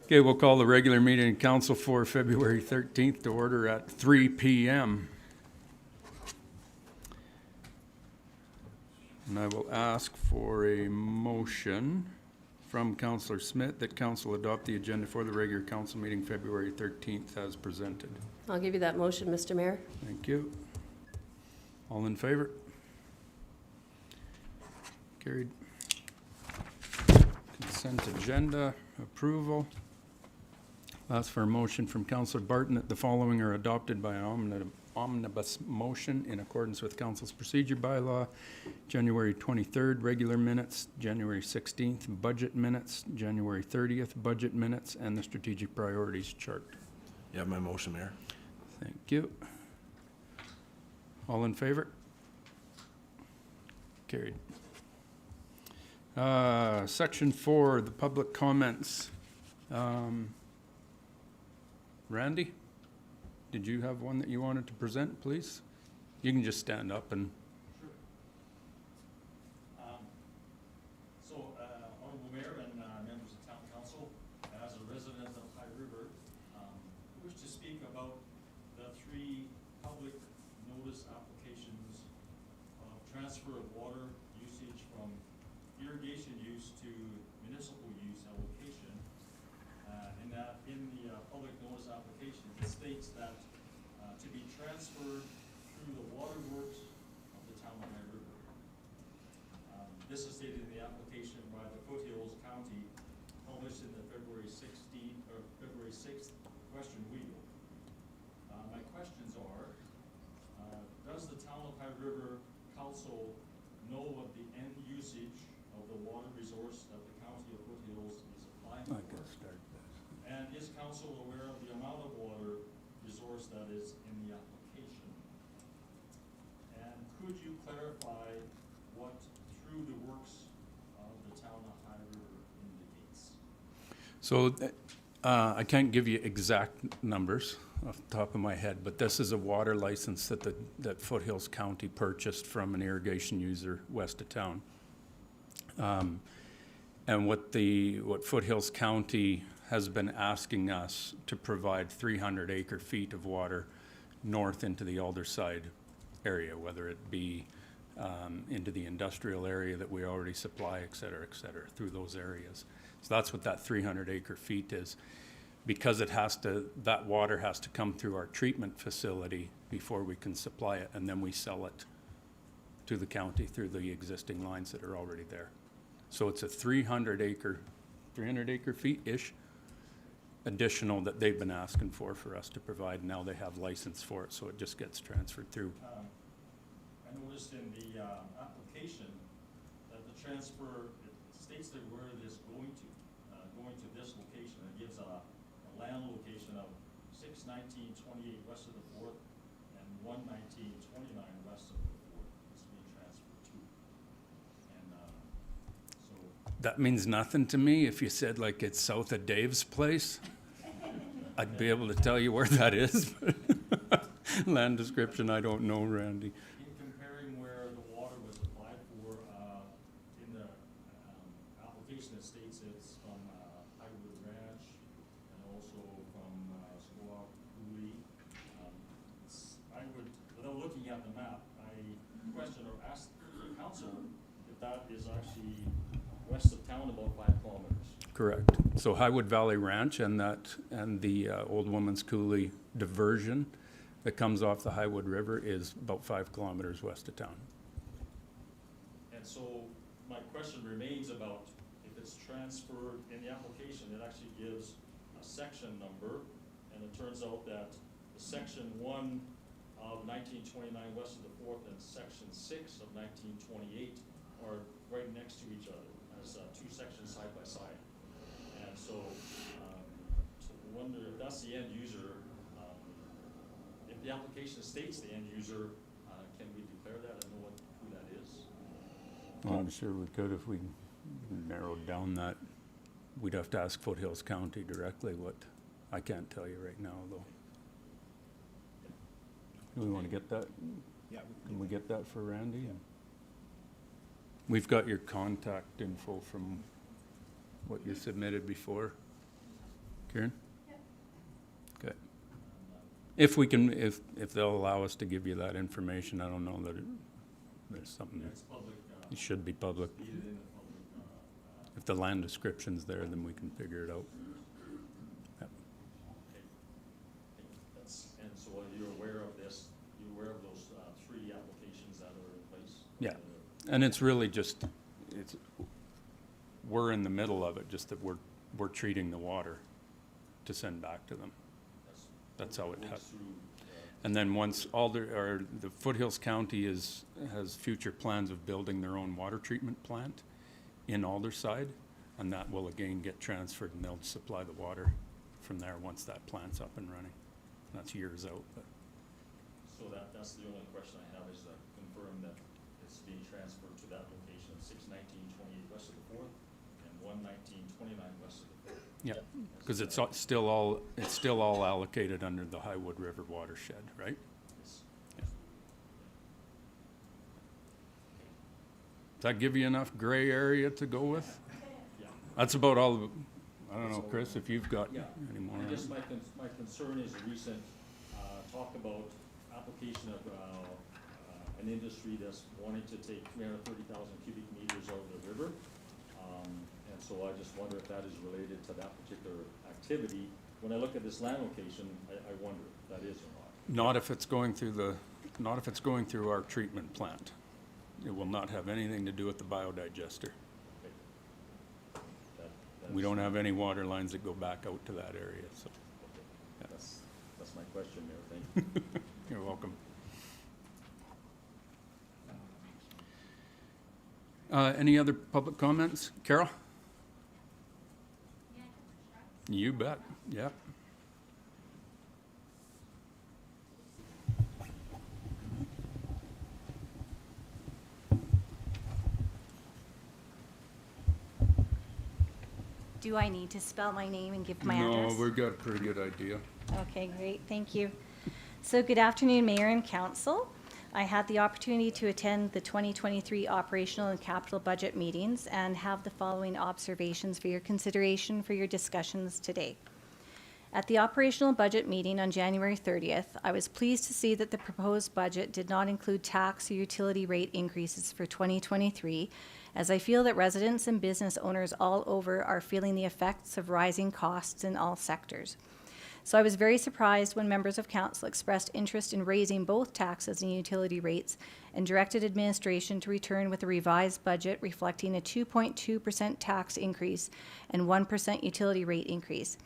Okay, we'll call the regular meeting of council for February 13th to order at 3 p.m. And I will ask for a motion from Councillor Smith that council adopt the agenda for the regular council meeting February 13th as presented. I'll give you that motion, Mr. Mayor. Thank you. All in favor? Carried. Consent agenda approval. Ask for a motion from Councillor Barton that the following are adopted by an omnibus motion in accordance with council's procedure bylaw. January 23rd, regular minutes, January 16th, budget minutes, January 30th, budget minutes, and the strategic priorities chart. You have my motion, Mayor. Thank you. All in favor? Carried. Section 4, the public comments. Randy, did you have one that you wanted to present, please? You can just stand up and... Honorable Mayor and members of Town Council, as a resident of High River, I wish to speak about the 3 public notice applications of transfer of water usage from irrigation use to municipal use allocation. In the public notice application, it states that to be transferred through the waterworks of the town of High River. This is stated in the application by the Foothills County, published in the February 6th Western Wheel. My questions are, does the town of High River Council know of the end usage of the water resource that the county of Foothills is applying for? And is council aware of the amount of water resource that is in the application? And could you clarify what through the works of the town of High River indicates? So I can't give you exact numbers off the top of my head, but this is a water license that Foothills County purchased from an irrigation user west of town. And what Foothills County has been asking us to provide 300 acre feet of water north into the Alderside area, whether it be into the industrial area that we already supply, et cetera, through those areas. So that's what that 300 acre feet is. Because that water has to come through our treatment facility before we can supply it, and then we sell it to the county through the existing lines that are already there. So it's a 300 acre feet-ish additional that they've been asking for us to provide. Now they have license for it, so it just gets transferred through. I noticed in the application that the transfer, it states that where it is going to this location. It gives a land location of 61928 west of the 4th and 11929 west of the 4th. It's being transferred to. And so That means nothing to me. If you said like it's south of Dave's place, I'd be able to tell you where that is. Land description, I don't know, Randy. in comparing where the water was applied for, in the application, it states it's from Highwood Ranch and also from Squaw Coulee. Without looking at the map, I question or ask the council if that is actually west of town about 5 kilometers. Correct. So Highwood Valley Ranch and the Old Woman's Coulee diversion that comes off the Highwood River is about 5 kilometers west of town. And so my question remains about if it's transferred in the application, it actually gives a section number, and it turns out that the section 1 of 1929 west of the 4th and section 6 of 1928 are right next to each other as 2 sections side by side. And so I wonder if that's the end user. If the application states the end user, can we declare that and know who that is? Well, I'm sure we could if we narrowed down that. We'd have to ask Foothills County directly. What I can't tell you right now, though. Do we want to get that? Yeah. Can we get that for Randy? We've got your contact info from what you submitted before. Karen? Okay. If we can, if they'll allow us to give you that information, I don't know that there's something Yeah, it's public, that should be public. needed in the public, If the land description's there, then we can figure it out. Yep. okay. And so you're aware of this, you're aware of those, 3 applications that are in place? Yeah. And it's really just, we're in the middle of it, just that we're treating the water to send back to them. That's how it Goes has. through, And then once the Foothills County has future plans of building their own water treatment plant in Alderside, and that will again get transferred and they'll supply the water from there once that plant's up and running. That's years out, but So that's the only question I have, is to confirm that it's being transferred to that location of 61928 west of the 4th and 11929 west of the 4th. yeah, because it's still all allocated under the Highwood River watershed, right? Yes. Does that give you enough gray area to go with? Yeah. That's about all, I don't know, Chris, if you've got Yeah. any more. I guess my concern is a recent talk about application of an industry that's wanting to take 330,000 cubic meters out of the river. And so I just wonder if that is related to that particular activity. When I look at this land location, I wonder if that is or not. Not if it's going through our treatment plant. It will not have anything to do with the biodigester. We don't have any water lines that go back out to that area, so. Okay. That's my question, Mayor, thank you. You're welcome. Any other public comments? Carol? You bet, yeah. Do I need to spell my name and give my address? No, we've got a pretty good idea. Okay, great, thank you. So good afternoon, Mayor and Council. I had the opportunity to attend the 2023 operational and capital budget meetings and have the following observations for your consideration for your discussions today. At the operational budget meeting on January 30th, I was pleased to see that the proposed budget did not include tax or utility rate increases for 2023, as I feel that residents and business owners all over are feeling the effects of rising costs in all sectors. So I was very surprised when members of council expressed interest in raising both taxes and utility rates and directed administration to return with a revised budget reflecting a 2.2% tax increase and 1% utility rate increase.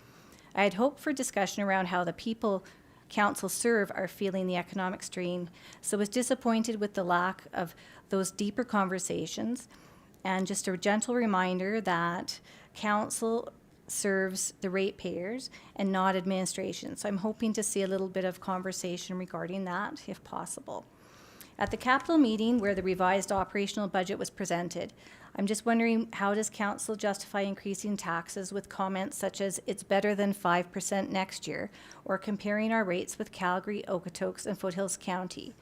I had hoped for discussion around how the people council serve are feeling the economic strain, so was disappointed with the lack of those deeper conversations. And just a gentle reminder that council serves the ratepayers and not administration. So I'm hoping to see a little bit of conversation regarding that, if possible. At the capital meeting where the revised operational budget was presented, I'm just wondering, how does council justify increasing taxes with comments such as it's better than 5% next year, or comparing our rates with Calgary, Okotoks, and Foothills County?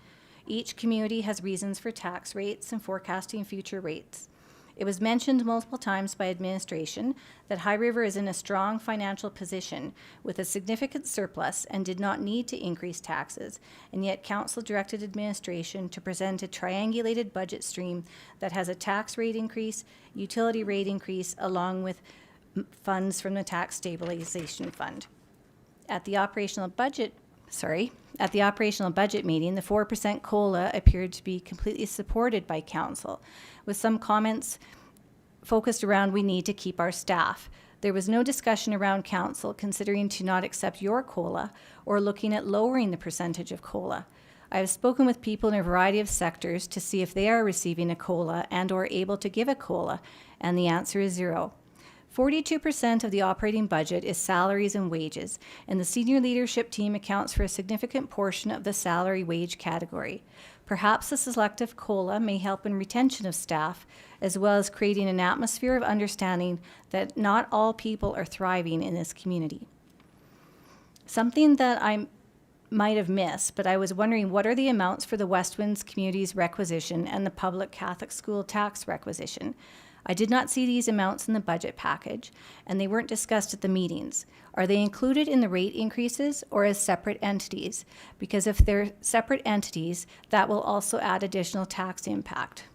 Each community has reasons for tax rates and forecasting future rates. It was mentioned multiple times by administration that High River is in a strong financial position with a significant surplus and did not need to increase taxes, and yet council directed administration to present a triangulated budget stream that has a tax rate increase, utility rate increase, along with funds from the Tax Stabilization Fund. At the operational budget meeting, the 4% COLA appeared to be completely supported by council, with some comments focused around we need to keep our staff. There was no discussion around council considering to not accept your COLA or looking at lowering the percentage of COLA. I have spoken with people in a variety of sectors to see if they are receiving a COLA and or able to give a COLA, and the answer is 0. 42% of the operating budget is salaries and wages, and the senior leadership team accounts for a significant portion of the salary wage category. Perhaps the selective COLA may help in retention of staff, as well as creating an atmosphere of understanding that not all people are thriving in this community. Something that I might have missed, but I was wondering, what are the amounts for the West Winds Communities requisition and the public Catholic school tax requisition? I did not see these amounts in the budget package, and they weren't discussed at the meetings. Are they included in the rate increases or as separate entities? Because if they're separate entities, that will also add additional tax impact.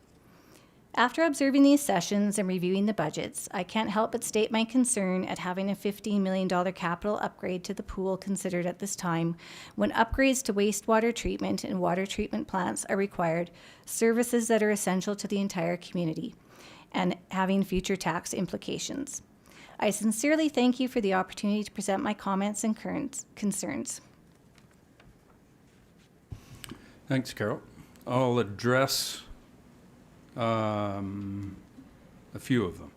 After observing these sessions and reviewing the budgets, I can't help but state my concern at having a $15 million capital upgrade to the pool considered at this time, when upgrades to wastewater treatment and water treatment plants are required, services that are essential to the entire community, and having future tax implications. I sincerely thank you for the opportunity to present my comments and current concerns. Thanks, Carol. I'll address a few of them.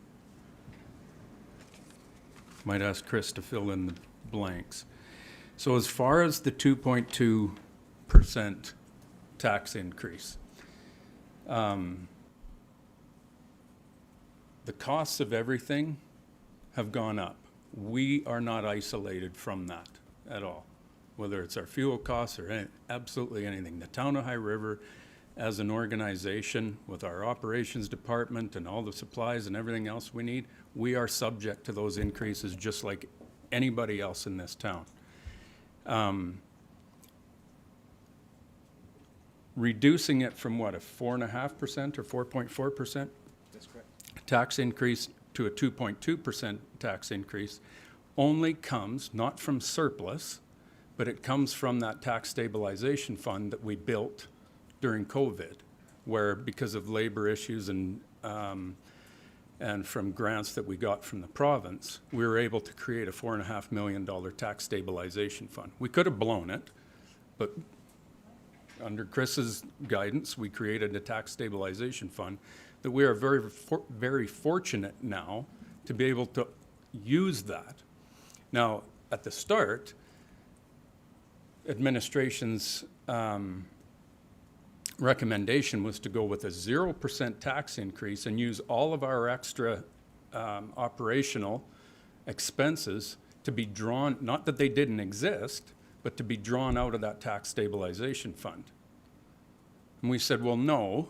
Might ask Chris to fill in the blanks. So as far as the 2.2% tax increase, the costs of everything have gone up. We are not isolated from that at all, whether it's our fuel costs or absolutely anything. The town of High River, as an organization with our operations department and all the supplies and everything else we need, we are subject to those increases just like anybody else in this town. Reducing it from what, a 4.5% or 4.4%? That's correct. Tax increase to a 2.2% tax increase only comes not from surplus, but it comes from that tax stabilization fund that we built during COVID, where because of labor issues and from grants that we got from the province, we were able to create a $4.5 million tax stabilization fund. We could have blown it, but under Chris's guidance, we created a tax stabilization fund that we are very fortunate now to be able to use that. Now, at the start, administration's recommendation was to go with a 0% tax increase and use all of our extra operational expenses to be drawn, not that they didn't exist, but to be drawn out of that tax stabilization fund. And we said, well, no,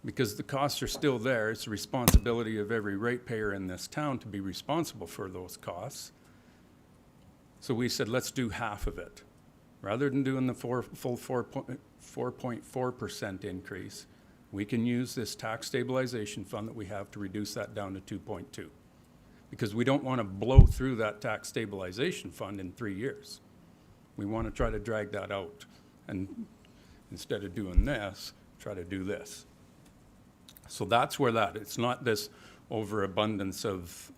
because the costs are still there. It's the responsibility of every ratepayer in this town to be responsible for those costs. So we said, let's do half of it. Rather than doing the full 4.4% increase, we can use this tax stabilization fund that we have to reduce that down to 2.2. Because we don't want to blow through that tax stabilization fund in 3 years. We want to try to drag that out. And instead of doing this, try to do this. So that's where it's not this overabundance of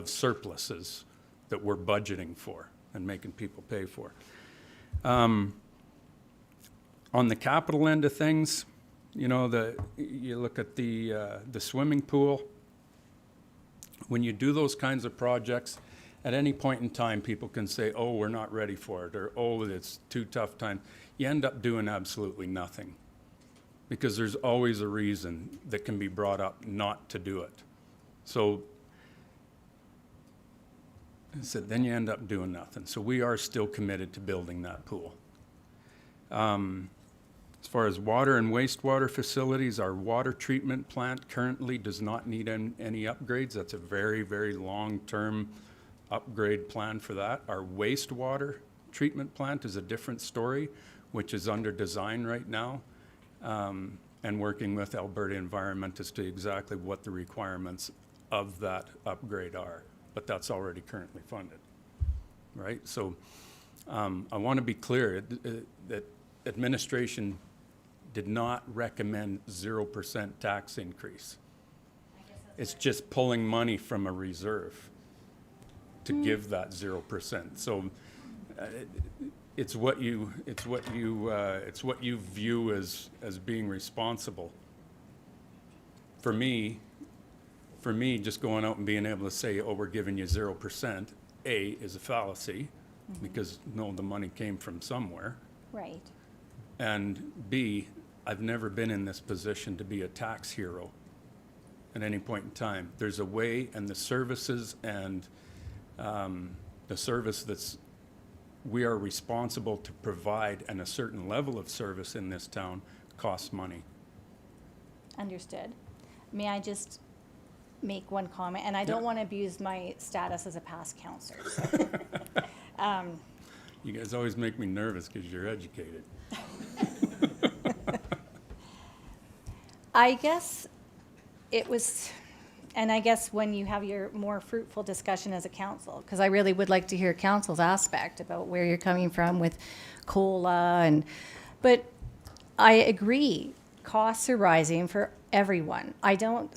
surpluses that we're budgeting for and making people pay for. On the capital end of things, you know, you look at the swimming pool. When you do those kinds of projects, at any point in time, people can say, oh, we're not ready for it, or oh, it's too tough time. You end up doing absolutely nothing because there's always a reason that can be brought up not to do it. So then you end up doing nothing. So we are still committed to building that pool. As far as water and wastewater facilities, our water treatment plant currently does not need any upgrades. That's a very, very long-term upgrade plan for that. Our wastewater treatment plant is a different story, which is under design right now, and working with Alberta Environment as to exactly what the requirements of that upgrade are. But that's already currently funded, right? So I want to be clear that administration did not recommend 0% tax increase. It's just pulling money from a reserve to give that 0%. So it's what you view as being responsible. For me, just going out and being able to say, oh, we're giving you 0%, A, is a fallacy, because no, the money came from somewhere. Right. And B, I've never been in this position to be a tax hero at any point in time. There's a way, and the services and the service we are responsible to provide, and a certain level of service in this town costs money. Understood. May I just make one comment? And I don't want to abuse my status as a past counselor. So. You guys always make me nervous because you're educated. I guess it was, and I guess when you have your more fruitful discussion as a council, because I really would like to hear council's aspect about where you're coming from with COLA but I agree, costs are rising for everyone. I don't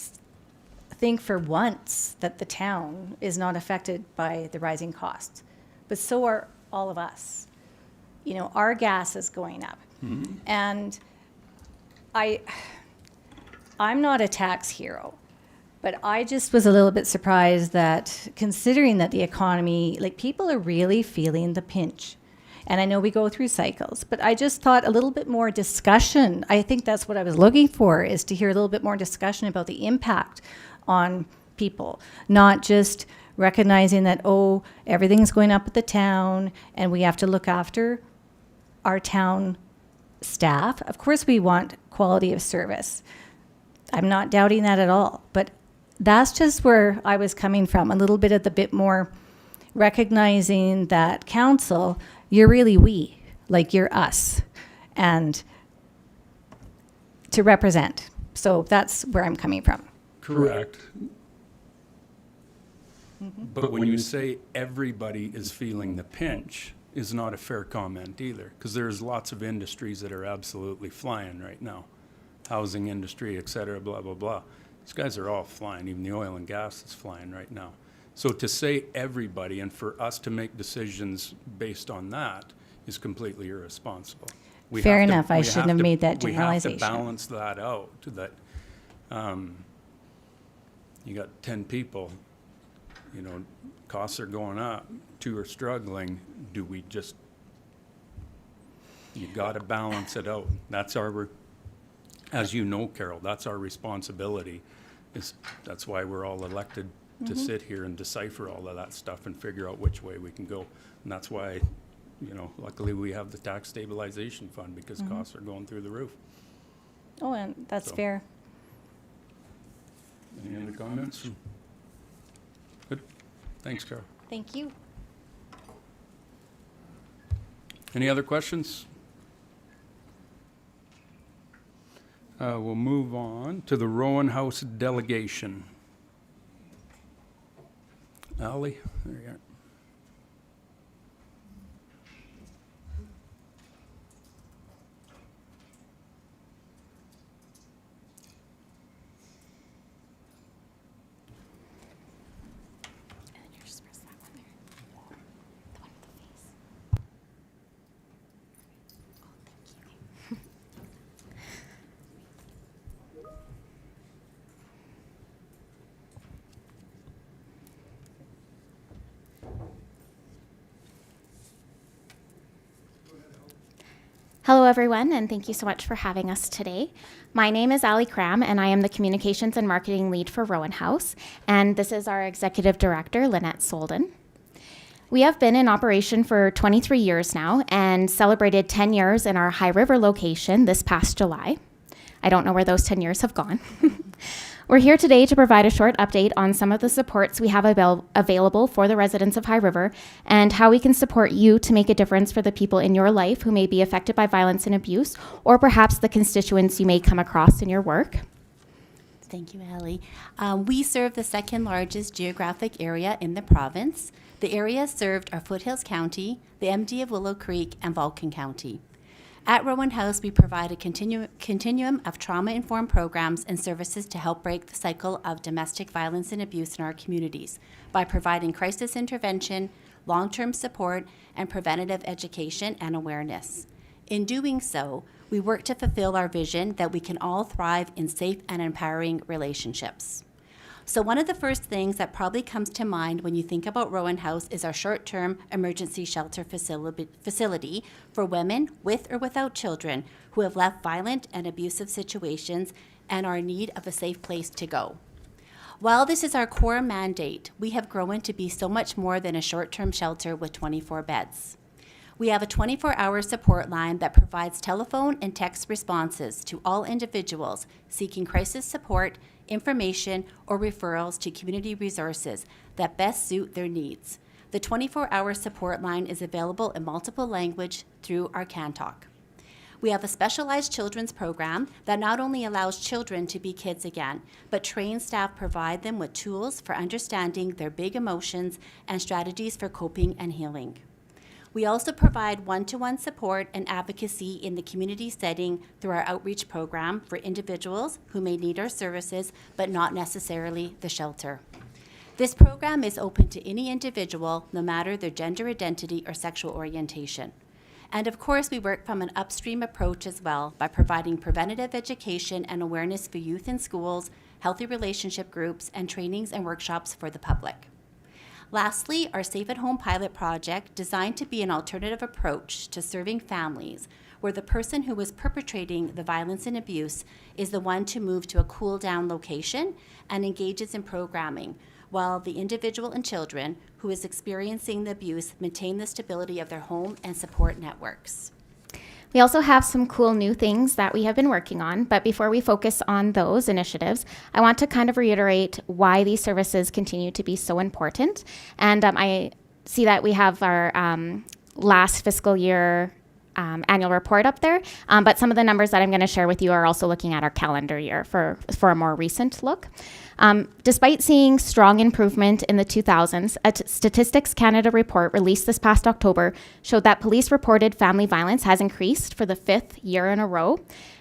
think for once that the town is not affected by the rising costs, but so are all of us. You know, our gas is going up. Mm-hmm. And I'm not a tax hero, but I just was a little bit surprised that considering that the economy, like people are really feeling the pinch. And I know we go through cycles, but I just thought a little bit more discussion. I think that's what I was looking for, is to hear a little bit more discussion about the impact on people, not just recognizing that, oh, everything's going up at the town and we have to look after our town staff. Of course, we want quality of service. I'm not doubting that at all, but that's just where I was coming from, a little bit of the bit more recognizing that council, you're really we, like you're us, and to represent. So that's where I'm coming from. Correct. Mm-hmm. But when you say everybody is feeling the pinch, is not a fair comment either, because there's lots of industries that are absolutely flying right now. Housing industry, et cetera, blah, blah, blah. These guys are all flying. Even the oil and gas is flying right now. So to say everybody and for us to make decisions based on that is completely irresponsible. Fair enough. I shouldn't have made that generalization. We have to balance that out, that you got 10 people, you know, costs are going up, 2 are struggling. Do we just, you got to balance it out. That's our, as you know, Carol, that's our responsibility. That's why we're all elected to sit here and decipher all of that stuff and figure out which way we can go. And that's why, you know, luckily we have the tax stabilization fund, because costs are going through the roof. Oh, and that's fair. Any other comments? Good. Thanks, Carol. Thank you. Any other questions? We'll move on to the Rowan House delegation. Ally, there you are. And then you just press that one there. The one with the face. Oh, thank you. Hello, everyone, and thank you so much for having us today. My name is Allie Cram, and I am the Communications and Marketing Lead for Rowan House, and this is our Executive Director, Lynette Solden. We have been in operation for 23 years now and celebrated 10 years in our High River location this past July. I don't know where those 10 years have gone. We're here today to provide a short update on some of the supports we have available for the residents of High River and how we can support you to make a difference for the people in your life who may be affected by violence and abuse, or perhaps the constituents you may come across in your work. Thank you, Allie. We serve the second largest geographic area in the province. The areas served are Foothills County, the MD of Willow Creek, and Vulcan County. At Rowan House, we provide a continuum of trauma-informed programs and services to help break the cycle of domestic violence and abuse in our communities by providing crisis intervention, long-term support, and preventative education and awareness. In doing so, we work to fulfill our vision that we can all thrive in safe and empowering relationships. So one of the first things that probably comes to mind when you think about Rowan House is our short-term emergency shelter facility for women with or without children who have left violent and abusive situations and are in need of a safe place to go. While this is our core mandate, we have grown to be so much more than a short-term shelter with 24 beds. We have a 24-hour support line that provides telephone and text responses to all individuals seeking crisis support information, or referrals to community resources that best suit their needs. The 24-hour support line is available in multiple languages through our Can Talk. We have a specialized children's program that not only allows children to be kids again, but trained staff provide them with tools for understanding their big emotions and strategies for coping and healing. We also provide one-to-one support and advocacy in the community setting through our outreach program for individuals who may need our services, but not necessarily the shelter. This program is open to any individual, no matter their gender identity or sexual orientation. And of course, we work from an upstream approach as well by providing preventative education and awareness for youth in schools, healthy relationship groups, and trainings and workshops for the public. Lastly, our Safe at Home pilot project, designed to be an alternative approach to serving families where the person who is perpetrating the violence and abuse is the one to move to a cool-down location and engages in programming, while the individual and children who is experiencing the abuse maintain the stability of their home and support networks. We also have some cool new things that we have been working on, but before we focus on those initiatives, I want to kind of reiterate why these services continue to be so important. And I see that we have our last fiscal year annual report up there, but some of the numbers that I'm going to share with you are also looking at our calendar year for a more recent look. Despite seeing strong improvement in the 2000s, a Statistics Canada report released this past October showed that police-reported family violence has increased for the 5th year in a row,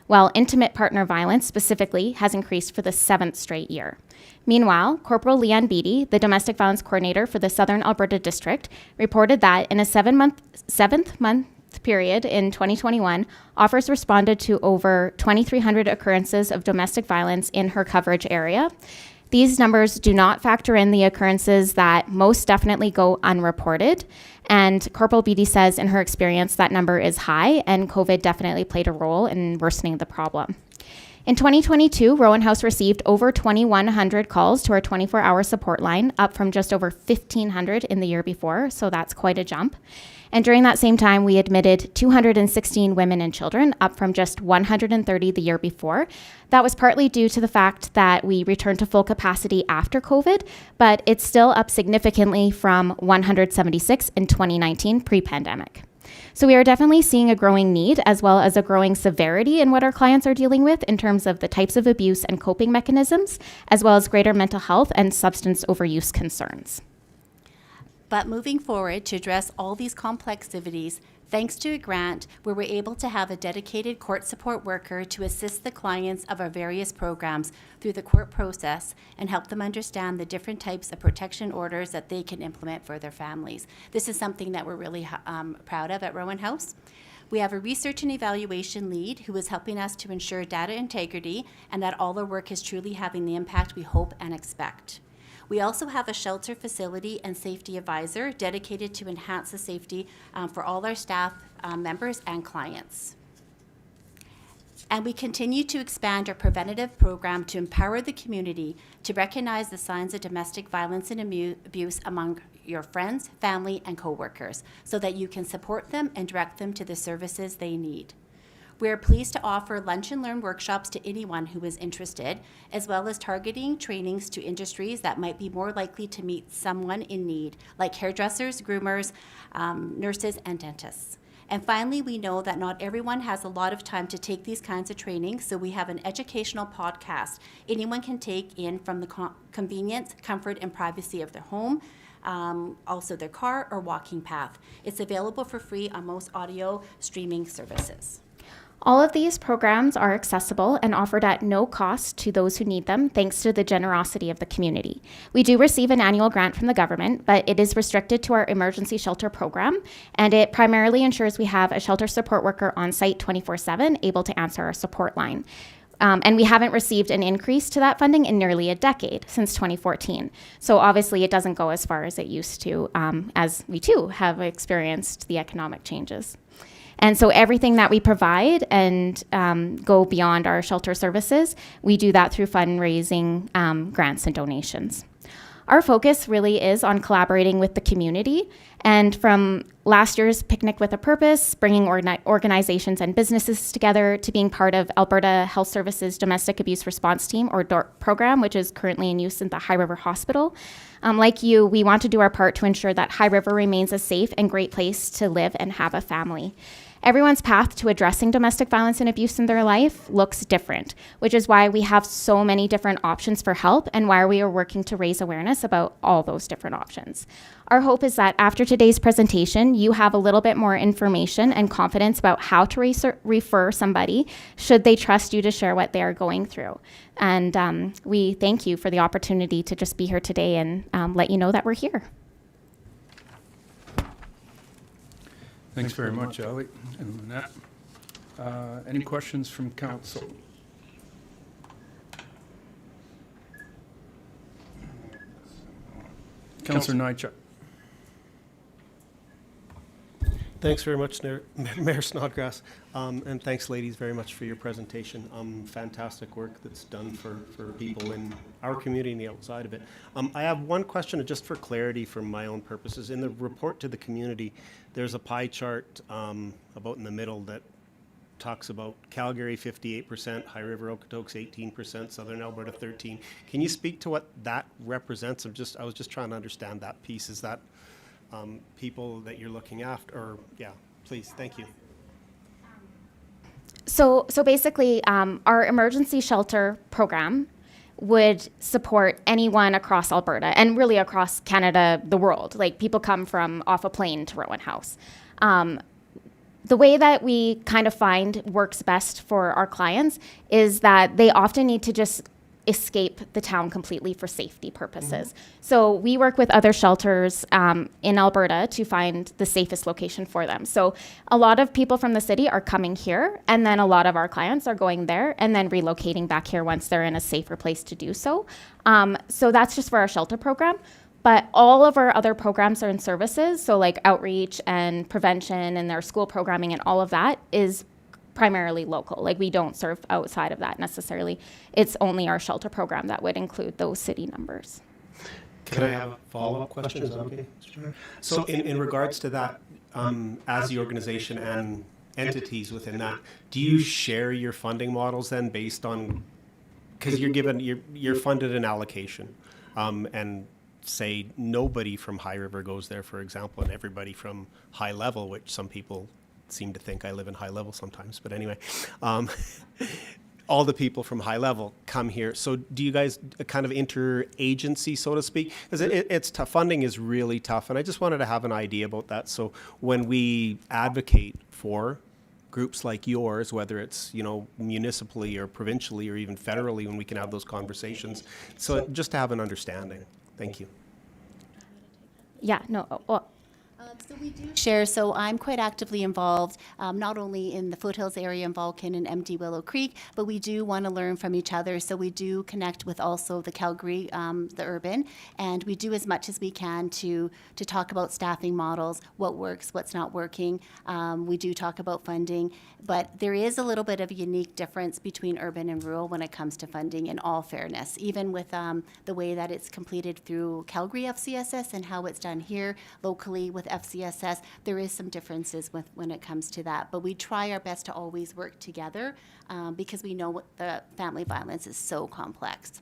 while intimate partner violence specifically has increased for the 7th straight year. Meanwhile, Corporal Leanne Beatty, the domestic violence coordinator for the Southern Alberta District, reported that in a seventh month period in 2021, offers responded to over 2,300 occurrences of domestic violence in her coverage area. These numbers do not factor in the occurrences that most definitely go unreported. And Corporal Beatty says in her experience that number is high, and COVID definitely played a role in worsening the problem. In 2022, Rowan House received over 2,100 calls to our 24-hour support line, up from just over 1,500 in the year before, so that's quite a jump. And during that same time, we admitted 216 women and children, up from just 130 the year before. That was partly due to the fact that we returned to full capacity after COVID, but it's still up significantly from 176 in 2019 pre-pandemic. So we are definitely seeing a growing need as well as a growing severity in what our clients are dealing with in terms of the types of abuse and coping mechanisms, as well as greater mental health and substance overuse concerns. But moving forward to address all these complexities, thanks to a grant, we were able to have a dedicated court support worker to assist the clients of our various programs through the court process and help them understand the different types of protection orders that they can implement for their families. This is something that we're really proud of at Rowan House. We have a research and evaluation lead who is helping us to ensure data integrity and that all our work is truly having the impact we hope and expect. We also have a shelter facility and safety advisor dedicated to enhance the safety for all our staff members and clients. And we continue to expand our preventative program to empower the community to recognize the signs of domestic violence and abuse among your friends, family, and coworkers so that you can support them and direct them to the services they need. We are pleased to offer lunch and learn workshops to anyone who is interested, as well as targeting trainings to industries that might be more likely to meet someone in need, like hairdressers, groomers, nurses, and dentists. And finally, we know that not everyone has a lot of time to take these kinds of trainings, so we have an educational podcast anyone can take in from the convenience, comfort, and privacy of their home, also their car or walking path. It's available for free on most audio streaming services. All of these programs are accessible and offered at no cost to those who need them, thanks to the generosity of the community. We do receive an annual grant from the government, but it is restricted to our emergency shelter program, and it primarily ensures we have a shelter support worker on site 24/7, able to answer our support line. And we haven't received an increase to that funding in nearly a decade, since 2014. So obviously it doesn't go as far as it used to, as we too have experienced the economic changes. And so everything that we provide and go beyond our shelter services, we do that through fundraising, grants, and donations. our focus really is on collaborating with the community. And from last year's Picnic with a Purpose, bringing organizations and businesses together, to being part of Alberta Health Services Domestic Abuse Response Team, or DORT program, which is currently in use in the High River Hospital. Like you, we want to do our part to ensure that High River remains a safe and great place to live and have a family. Everyone's path to addressing domestic violence and abuse in their life looks different, which is why we have so many different options for help and why we are working to raise awareness about all those different options. Our hope is that after today's presentation, you have a little bit more information and confidence about how to refer somebody should they trust you to share what they are going through. And we thank you for the opportunity to just be here today and let you know that we're here. Thanks very much, Ali and Lynette. Any questions from council? Councillor Nychuk. Thanks very much, Mayor Snodgrass. And thanks, ladies, very much for your presentation. Fantastic work that's done for people in our community and the outside of it. I have one question, just for clarity for my own purposes. In the report to the community, there's a pie chart about in the middle that talks about Calgary 58%, High River Okotoks 18%, Southern Alberta 13%. Can you speak to what that represents? I was just trying to understand that piece. Is that people that you're looking after, or yeah, please, thank you. So basically, our emergency shelter program would support anyone across Alberta and really across Canada, the world. Like, people come from off a plane to Rowan House. The way that we kind of find works best for our clients is that they often need to just escape the town completely for safety purposes. So we work with other shelters in Alberta to find the safest location for them. So a lot of people from the city are coming here, and then a lot of our clients are going there and then relocating back here once they're in a safer place to do so. So that's just for our shelter program. But all of our other programs and services, so like outreach and prevention and their school programming and all of that, is primarily local. Like, we don't serve outside of that necessarily. It's only our shelter program that would include those city numbers. Can I have a follow-up question? Is that okay, Mr. Chair? So in regards to that, as the organization and entities within that, do you share your funding models then based on, because you're funded an allocation, and say nobody from High River goes there, for example, and everybody from High Level, which some people seem to think I live in High Level sometimes, but anyway, all the people from High Level come here. So do you guys kind of interagency, so to speak? Because it's tough. Funding is really tough, and I just wanted to have an idea about that. So when we advocate for groups like yours, whether it's, municipally or provincially or even federally, when we can have those conversations, so just to have an understanding. Thank you. Yeah, no, well, So we do share, so I'm quite actively involved, not only in the Foothills area in Vulcan and MD Willow Creek, but we do want to learn from each other. So we do connect with also the Calgary, the urban, and we do as much as we can to talk about staffing models, what works, what's not working. We do talk about funding, but there is a little bit of a unique difference between urban and rural when it comes to funding, in all fairness, even with the way that it's completed through Calgary FCSS and how it's done here locally with FCSS. There is some differences when it comes to that, but we try our best to always work together because we know what the family violence is so complex.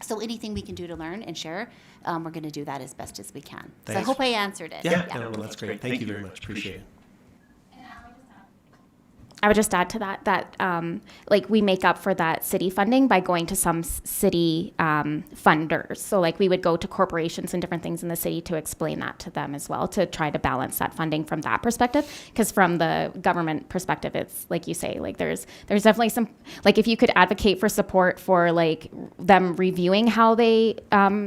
So anything we can do to learn and share, we're going to do that as best as we can. Thanks. So I hope I answered it. Yeah. No, that's great. Thank you very much. Appreciate it. I would just add to that like, we make up for that city funding by going to some city funders. So like, we would go to corporations and different things in the city to explain that to them as well, to try to balance that funding from that perspective. Because from the government perspective, it's like you say, like, there's definitely some, like, if you could advocate for support for like them reviewing how they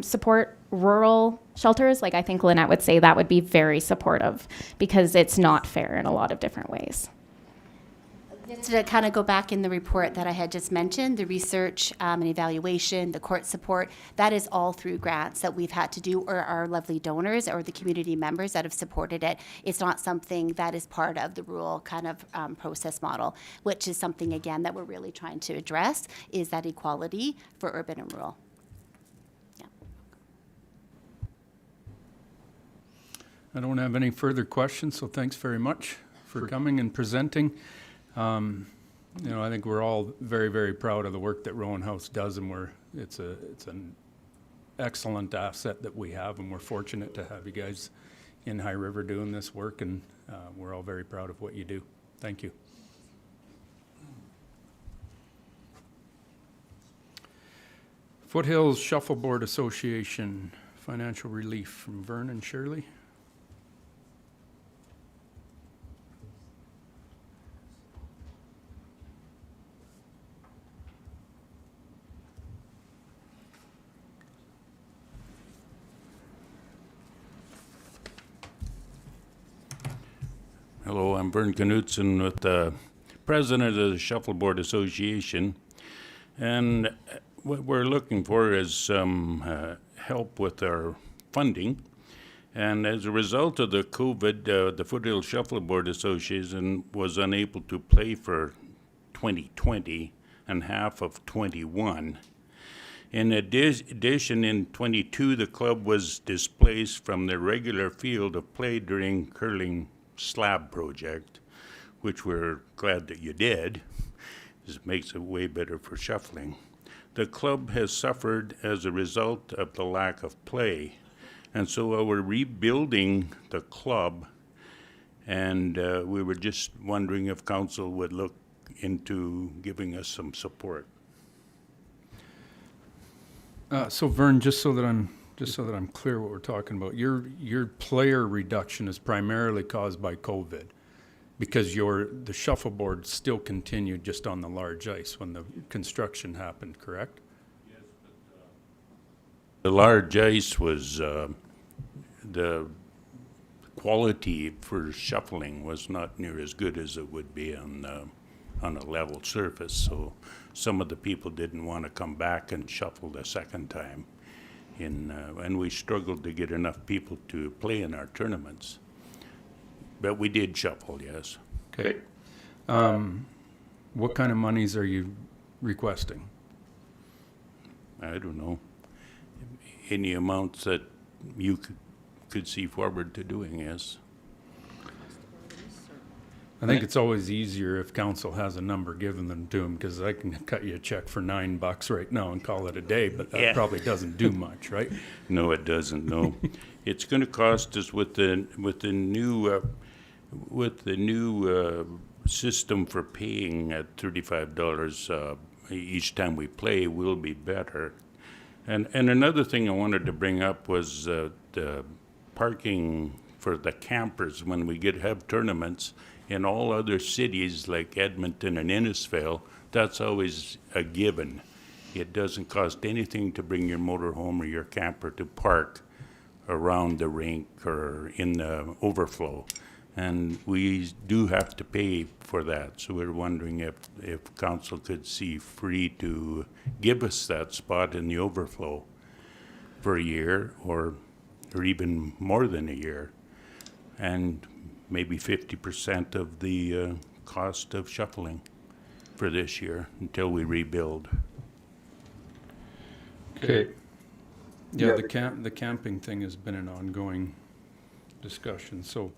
support rural shelters, like, I think Lynette would say that would be very supportive, because it's not fair in a lot of different ways. Just to kind of go back in the report that I had just mentioned, the research and evaluation, the court support, that is all through grants that we've had to do, or our lovely donors or the community members that have supported it. It's not something that is part of the rural kind of process model, which is something, again, that we're really trying to address, is that equality for urban and rural. Yeah. I don't have any further questions, so thanks very much for coming and presenting. I think we're all very, very proud of the work that Rowan House does, and it's an excellent asset that we have, and we're fortunate to have you guys in High River doing this work, and we're all very proud of what you do. Thank you. Foothills Shuffleboard Association, financial relief from Vern and Shirley. Hello, I'm Vern Knutson with the president of the Shuffleboard Association. And what we're looking for is some help with our funding. And as a result of the COVID, the Foothills Shuffleboard Association was unable to play for 2020 and half of 21. In addition, in 22, the club was displaced from the regular field of play during curling slab project, which we're glad that you did. This makes it way better for shuffling. The club has suffered as a result of the lack of play, and so we're rebuilding the club, and we were just wondering if council would look into giving us some support. So Vern, just so that I'm clear what we're talking about, your player reduction is primarily caused by COVID, because the shuffleboard still continued just on the large ice when the construction happened, correct? Yes, but the large ice was the quality for shuffling was not near as good as it would be on a level surface. So some of the people didn't want to come back and shuffle the second time. And we struggled to get enough people to play in our tournaments. But we did shuffle, yes. Okay. What kind of monies are you requesting? I don't know. Any amounts that you could see forward to doing, yes. I think it's always easier if council has a number given them to them, because I can cut you a check for $9 right now and call it a day, but that Yeah. probably doesn't do much, right? No, it doesn't, no. It's gonna cost us with the new system for paying at $35 each time we play will be better. And another thing I wanted to bring up was the parking for the campers when we have tournaments. In all other cities like Edmonton and Innisfail, that's always a given. It doesn't cost anything to bring your motorhome or your camper to park around the rink or in the overflow. And we do have to pay for that. So we're wondering if council could see free to give us that spot in the overflow for a year or even more than a year. And maybe 50% of the cost of shuffling for this year until we rebuild. Okay. Yeah, the camping thing has been an ongoing discussion. So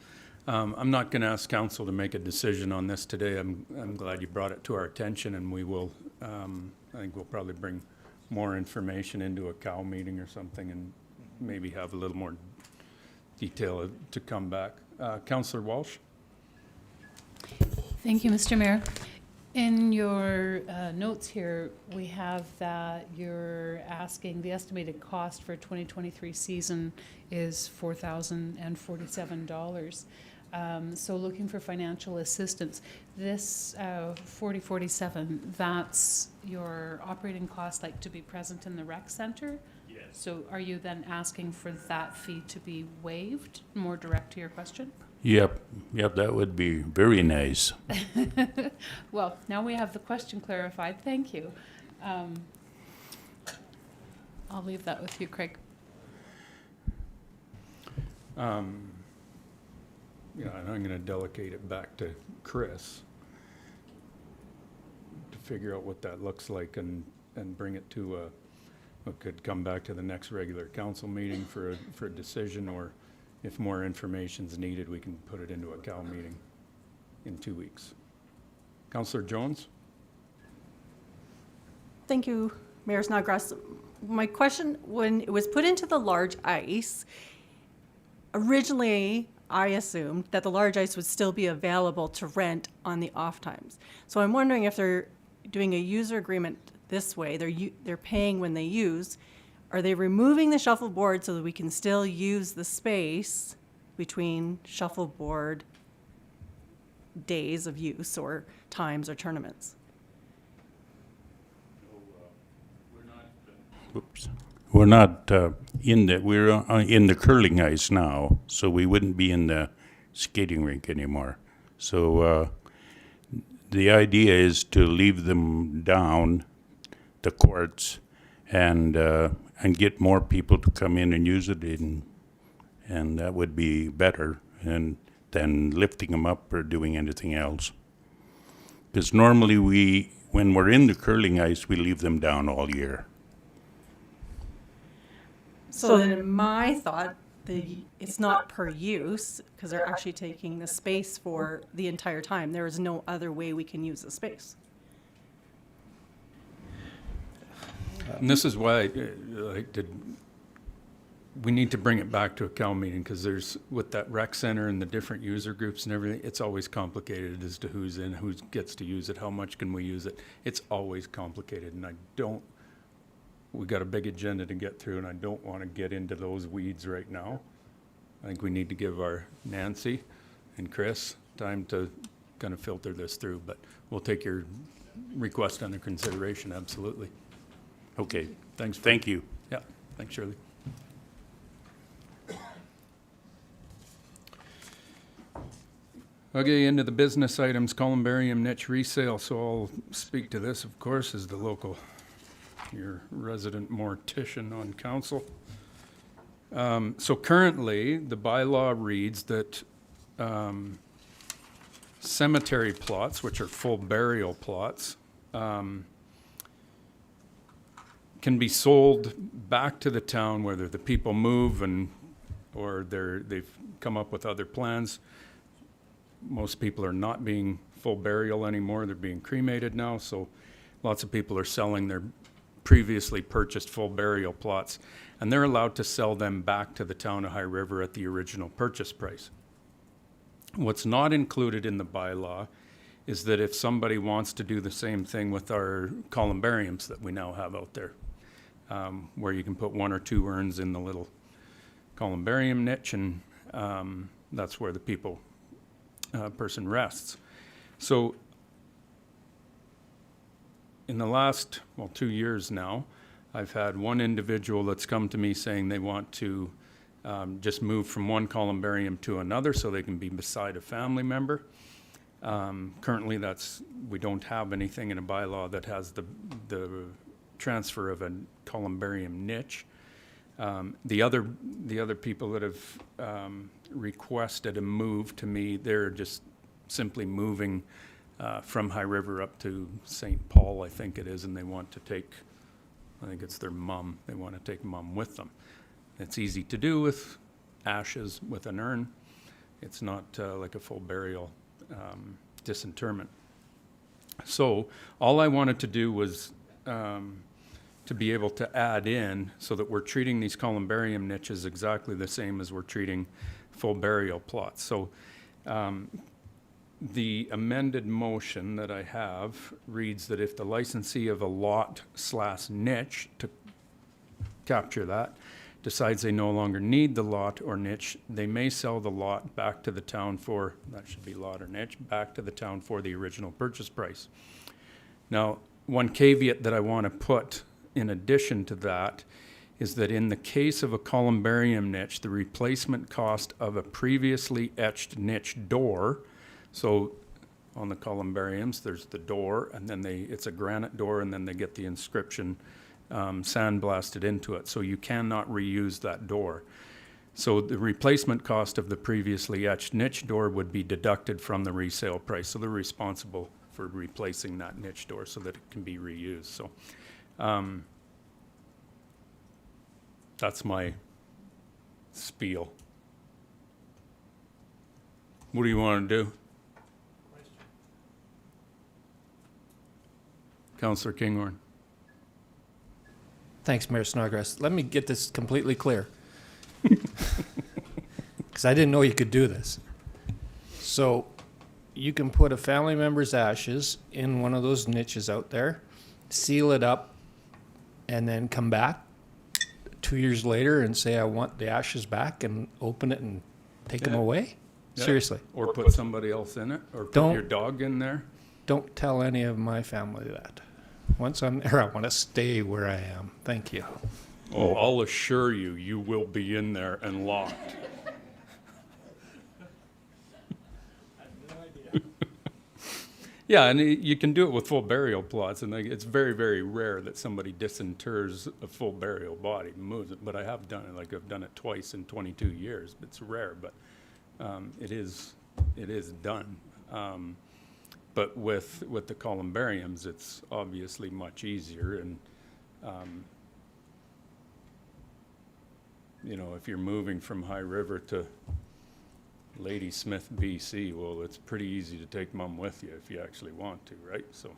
I'm not going to ask council to make a decision on this today. I'm glad you brought it to our attention, and we will. I think we'll probably bring more information into a cow meeting or something, and maybe have a little more detail to come back. Councillor Walsh. Thank you, Mr. Mayor. In your notes here, we have that you're asking the estimated cost for 2023 season is $4,047. So looking for financial assistance. This 4047, that's your operating cost, like to be present in the rec center? Yes. So are you then asking for that fee to be waived? More direct to your question? Yep, that would be very nice. Well, now we have the question clarified. Thank you. I'll leave that with you, Craig. Yeah, and I'm going to delegate it back to Chris to figure out what that looks like and bring it to we could come back to the next regular council meeting for a decision, or if more information's needed, we can put it into a Cal meeting in 2 weeks. Councillor Jones? Thank you, Mayor Snodgrass. My question, when it was put into the large ice, originally I assumed that the large ice would still be available to rent on the off times. So I'm wondering if they're doing a user agreement this way, they're paying when they use, are they removing the shuffleboard so that we can still use the space between shuffleboard days of use or times or tournaments? Oops. We're not we're in the curling ice now, so we wouldn't be in the skating rink anymore. So the idea is to leave them down, the courts, and get more people to come in and use it, and that would be better than lifting them up or doing anything else. Because normally when we're in the curling ice, we leave them down all year. So then in my thought, it's not per use, because they're actually taking the space for the entire time. There is no other way we can use the space. And this is why we need to bring it back to a Cal meeting, because there's, with that rec center and the different user groups and everything, it's always complicated as to who's in, who gets to use it, how much can we use it. It's always complicated, and we got a big agenda to get through, and I don't want to get into those weeds right now. I think we need to give our Nancy and Chris time to kind of filter this through, but we'll take your request under consideration, absolutely. Okay. Thanks. Thank you. Yeah, thanks, Shirley. Okay, into the business items, columbarium niche resale. So I'll speak to this, of course, as your resident mortician on council. So currently, the bylaw reads that cemetery plots, which are full burial plots, can be sold back to the town, whether the people move or they've come up with other plans. Most people are not being full burial anymore. They're being cremated now. So lots of people are selling their previously purchased full burial plots, and they're allowed to sell them back to the town of High River at the original purchase price. What's not included in the bylaw is that if somebody wants to do the same thing with our columbariums that we now have out there, where you can put 1 or 2 urns in the little columbarium niche, and that's where the person rests. So in the last, 2 years now, I've had one individual that's come to me saying they want to just move from one columbarium to another so they can be beside a family member. Currently, we don't have anything in a bylaw that has the transfer of a columbarium niche. The other people that have requested a move to me, they're just simply moving from High River up to St. Paul, I think it is, and they want to take, I think it's their mom, they want to take mom with them. It's easy to do with ashes with an urn. It's not like a full burial disinterment. So all I wanted to do was to be able to add in so that we're treating these columbarium niches exactly the same as we're treating full burial plots. So the amended motion that I have reads that if the licensee of a lot/niche, to capture that, decides they no longer need the lot or niche, they may sell the lot back to the town for, that should be lot or niche, back to the town for the original purchase price. Now, one caveat that I want to put in addition to that is that in the case of a columbarium niche, the replacement cost of a previously etched niche door, so on the columbariums, there's the door, and then it's a granite door, and then they get the inscription sandblasted into it. So you cannot reuse that door. So the replacement cost of the previously etched niche door would be deducted from the resale price. So they're responsible for replacing that niche door so that it can be reused. So that's my spiel. What do you want to do? Councillor Kinghorn. Thanks, Mayor Snodgrass. Let me get this completely clear. Because I didn't know you could do this. So you can put a family member's ashes in one of those niches out there, seal it up, and then come back 2 years later and say, I want the ashes back, and open it and take them Yeah. away? Yeah. Seriously. Or put somebody else in it, or put Don't- your dog in there. Don't tell any of my family that. Once I'm there, I want to stay where I am. Thank you. Oh, I'll assure you, you will be in there and locked. Yeah, and you can do it with full burial plots, and it's very, very rare that somebody disinters a full burial body, moves it. But I have done it, like I've done it twice in 22 years. It's rare, but it is done. But with the columbariums, it's obviously much easier, and you know, if you're moving from High River to Ladysmith, BC, well, it's pretty easy to take mom with you if you actually want to, right? So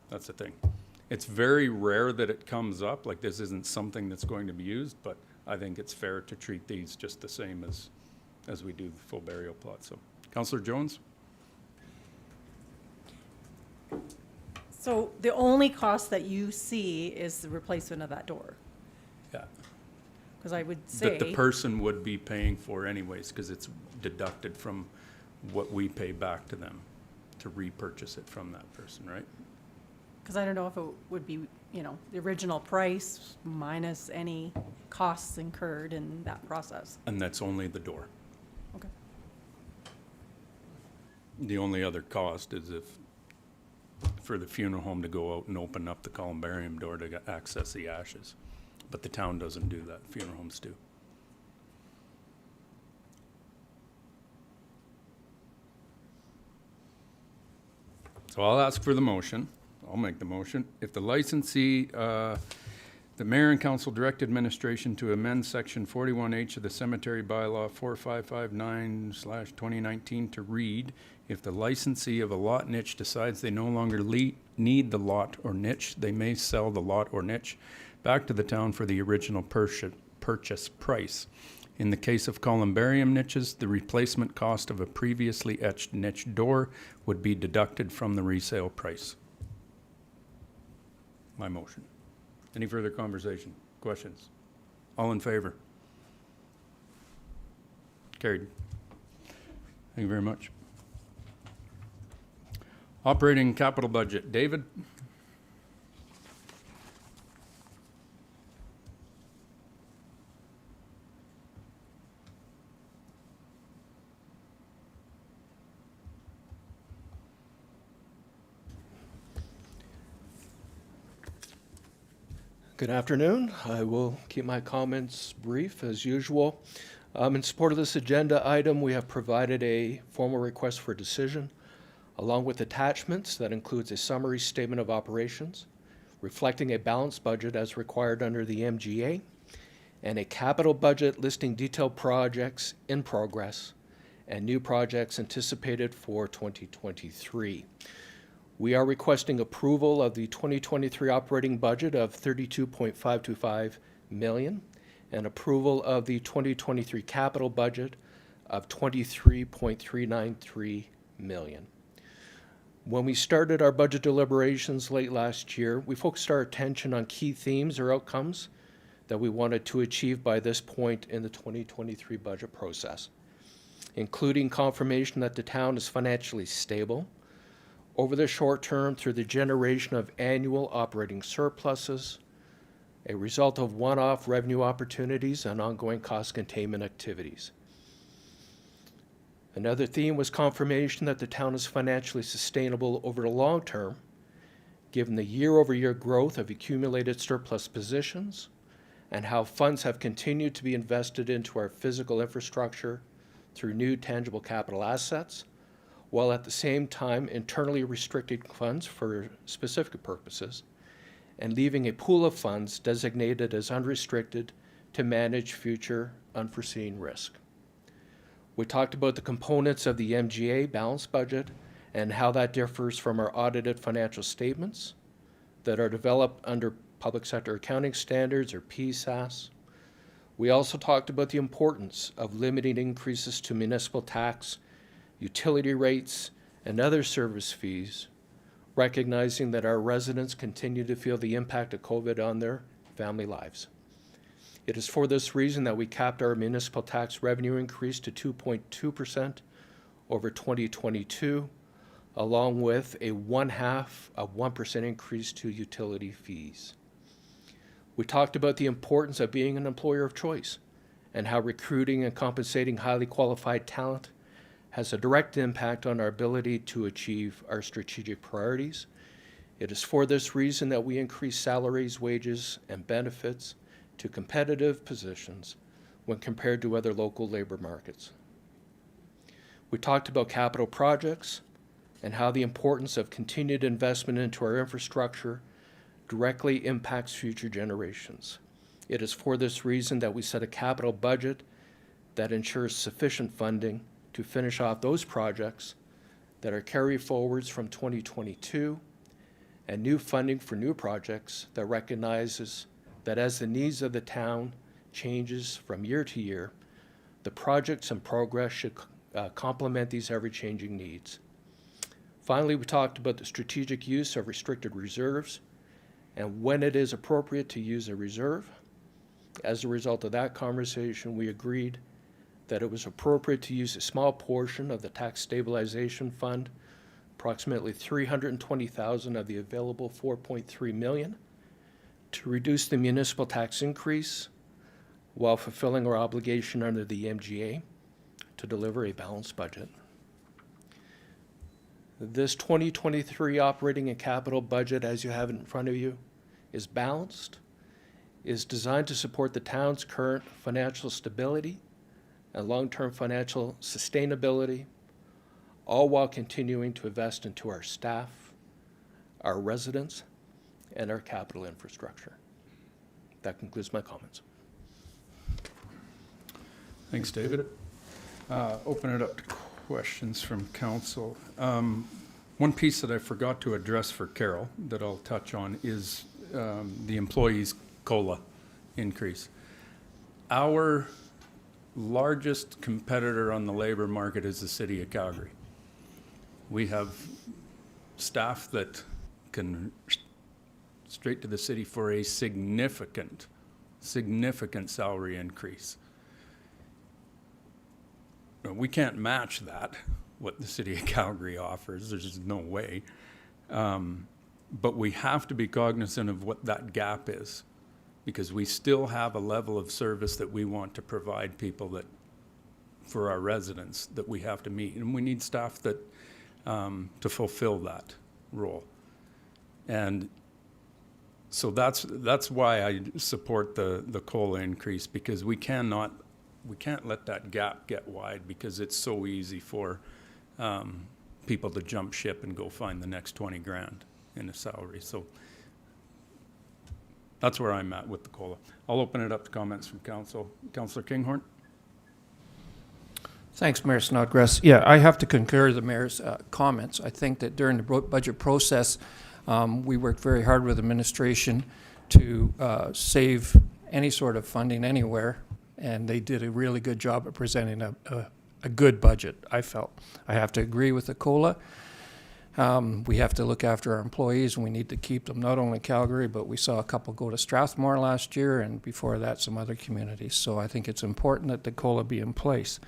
that's the thing. It's very rare that it comes up, like this isn't something that's going to be used, but I think it's fair to treat these just the same as we do the full burial plot. So, Councillor Jones? So the only cost that you see is the replacement of that door? Yeah. Because I would That the say, person would be paying for anyways, because it's deducted from what we pay back to them to repurchase it from that person, right? because I don't know if it would be, you know, the original price minus any costs incurred in that process. And that's only the door. Okay. The only other cost is if, for the funeral home to go out and open up the columbarium door to access the ashes. But the town doesn't do that, funeral homes do. So I'll ask for the motion. I'll make the motion. If the licensee, the mayor and council direct administration to amend section 41H of the cemetery bylaw 4559/2019 to read, if the licensee of a lot niche decides they no longer need the lot or niche, they may sell the lot or niche back to the town for the original purchase price. In the case of columbarium niches, the replacement cost of a previously etched niche door would be deducted from the resale price. My motion. Any further conversation? Questions? All in favor? Carried. Thank you very much. Operating capital budget. David? Good afternoon. I will keep my comments brief as usual. In support of this agenda item, we have provided a formal request for decision along with attachments that includes a summary statement of operations reflecting a balanced budget as required under the MGA and a capital budget listing detailed projects in progress and new projects anticipated for 2023. We are requesting approval of the 2023 operating budget of $32.525 million and approval of the 2023 capital budget of $23.393 million. When we started our budget deliberations late last year, we focused our attention on key themes or outcomes that we wanted to achieve by this point in the 2023 budget process, including confirmation that the town is financially stable over the short term through the generation of annual operating surpluses, a result of one-off revenue opportunities and ongoing cost containment activities. Another theme was confirmation that the town is financially sustainable over the long term, given the year-over-year growth of accumulated surplus positions and how funds have continued to be invested into our physical infrastructure through new tangible capital assets, while at the same time internally restricting funds for specific purposes and leaving a pool of funds designated as unrestricted to manage future unforeseen risk. We talked about the components of the MGA balanced budget and how that differs from our audited financial statements that are developed under Public Sector Accounting Standards, or PSAS. We also talked about the importance of limiting increases to municipal tax, utility rates, and other service fees, recognizing that our residents continue to feel the impact of COVID on their family lives. It is for this reason that we capped our municipal tax revenue increase to 2.2% over 2022, along with a 0.5% increase to utility fees. We talked about the importance of being an employer of choice and how recruiting and compensating highly qualified talent has a direct impact on our ability to achieve our strategic priorities. It is for this reason that we increase salaries, wages, and benefits to competitive positions when compared to other local labor markets. We talked about capital projects and how the importance of continued investment into our infrastructure directly impacts future generations. It is for this reason that we set a capital budget that ensures sufficient funding to finish off those projects that are carry forwards from 2022, and new funding for new projects that recognizes that as the needs of the town changes from year to year, the projects in progress should complement these ever-changing needs. Finally, we talked about the strategic use of restricted reserves and when it is appropriate to use a reserve. As a result of that conversation, we agreed that it was appropriate to use a small portion of the tax stabilization fund, approximately $320,000 of the available $4.3 million, to reduce the municipal tax increase while fulfilling our obligation under the MGA to deliver a balanced budget. This 2023 operating and capital budget, as you have it in front of you, is balanced, is designed to support the town's current financial stability and long-term financial sustainability, all while continuing to invest into our staff, our residents, and our capital infrastructure. That concludes my comments. Thanks, David. Open it up to questions from council. One piece that I forgot to address for Carol that I'll touch on is the employees' COLA increase. Our largest competitor on the labor market is the city of Calgary. We have staff that can straight to the city for a significant salary increase. We can't match that, what the city of Calgary offers. There's just no way. But we have to be cognizant of what that gap is, because we still have a level of service that we want to provide people that, for our residents, that we have to meet. And we need staff that, to fulfill that role. And so that's why I support the COLA increase, because we can't let that gap get wide, because it's so easy for people to jump ship and go find the next 20 grand in a salary. So that's where I'm at with the COLA. I'll open it up to comments from council. Councillor Kinghorn? Thanks, Mayor Snodgrass. Yeah, I have to concur with the mayor's comments. I think that during the budget process, we worked very hard with administration to save any sort of funding anywhere, and they did a really good job of presenting a good budget, I felt. I have to agree with the COLA. We have to look after our employees, and we need to keep them, not only Calgary, but we saw a couple go to Strathmore last year, and before that, some other communities. So I think it's important that the COLA be in place.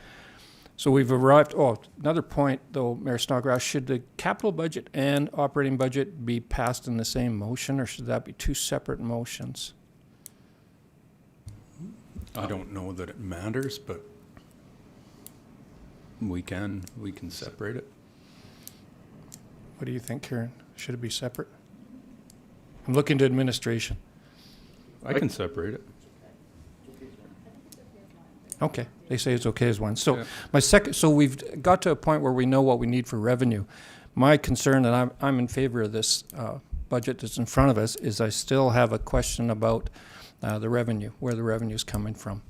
So we've arrived, another point though, Mayor Snodgrass, should the capital budget and operating budget be passed in the same motion, or should that be two separate motions? I don't know that it matters, but we can separate it. What do you think, Karen? Should it be separate? I'm looking to administration. I can separate it. Okay, they say it's okay as one. So Yeah. so we've got to a point where we know what we need for revenue. My concern, and I'm in favor of this budget that's in front of us, is I still have a question about the revenue, where the revenue is coming from.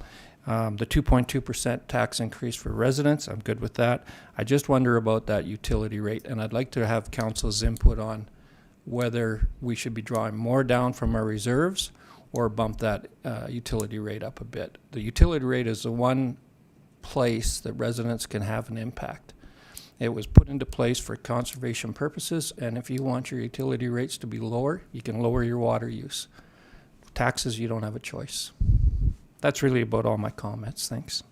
The 2.2% tax increase for residents, I'm good with that. I just wonder about that utility rate, and I'd like to have council's input on whether we should be drawing more down from our reserves or bump that utility rate up a bit. The utility rate is the one place that residents can have an impact. It was put into place for conservation purposes, and if you want your utility rates to be lower, you can lower your water use. Taxes, you don't have a choice. That's really about all my comments. Thanks.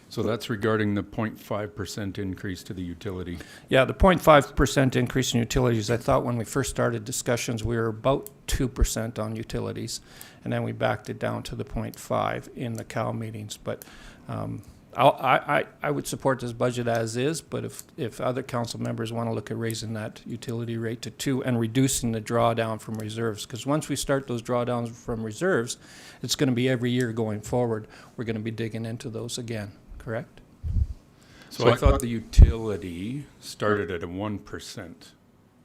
So that's regarding the 0.5% increase to the utility. Yeah, the 0.5% increase in utilities, I thought when we first started discussions, we were about 2% on utilities, and then we backed it down to the 0.5 in the CAL meetings. But I would support this budget as is, but if other council members want to look at raising that utility rate to 2 and reducing the drawdown from reserves, because once we start those drawdowns from reserves, it's going to be every year going forward. We're going to be digging into those again, correct? So I thought the utility started at a 1%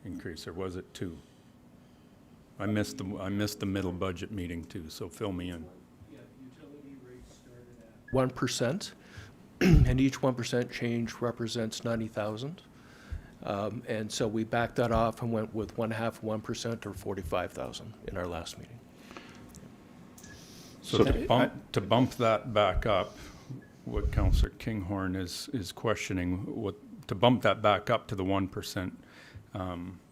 increase, or was it 2? I missed the middle budget meeting too, so fill me in. 1%, and each 1% change represents 90,000. And so we backed that off and went with 1/2 1% or 45,000 in our last meeting. So to bump that back up, what Councillor Kinghorn is questioning, to bump that back up to the 1%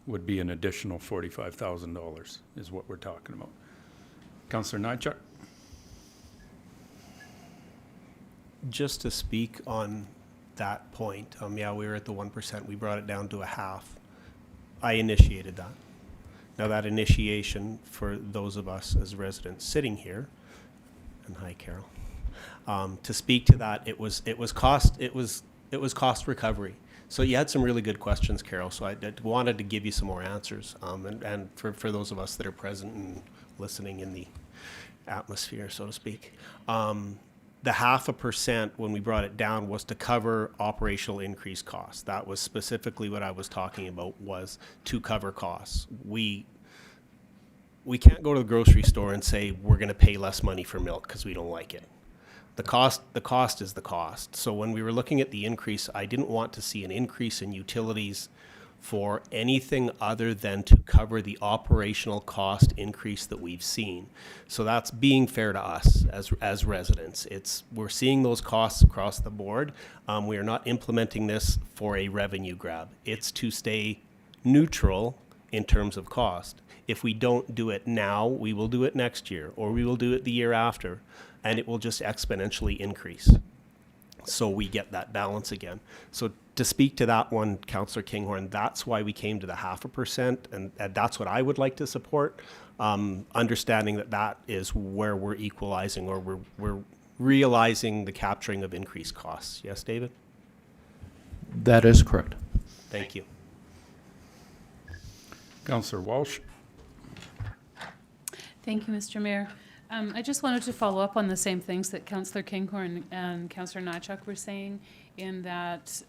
would be an additional $45,000 is what we're talking about. Councillor Nychuk? Just to speak on that point, yeah, we were at the 1%. We brought it down to 1/2. I initiated that. Now that initiation, for those of us as residents sitting here, and hi, Carol, to speak to that, it was cost recovery. So you had some really good questions, Carol. So I wanted to give you some more answers, and for those of us that are present and listening in the atmosphere, so to speak. The 0.5% when we brought it down was to cover operational increase costs. That was specifically what I was talking about, was to cover costs. We can't go to the grocery store and say we're going to pay less money for milk because we don't like it. The cost is the cost. So when we were looking at the increase, I didn't want to see an increase in utilities for anything other than to cover the operational cost increase that we've seen. So that's being fair to us as residents. We're seeing those costs across the board. We are not implementing this for a revenue grab. It's to stay neutral in terms of cost. If we don't do it now, we will do it next year, or we will do it the year after, and it will just exponentially increase. So we get that balance again. So to speak to that one, Councillor Kinghorn, that's why we came to the 0.5%, and that's what I would like to support, understanding that is where we're equalizing, or we're realizing the capturing of increased costs. Yes, David? That is correct. Thank you. Councillor Walsh? Thank you, Mr. Mayor. I just wanted to follow up on the same things that Councillor Kinghorn and Councillor Nychuk were saying. In that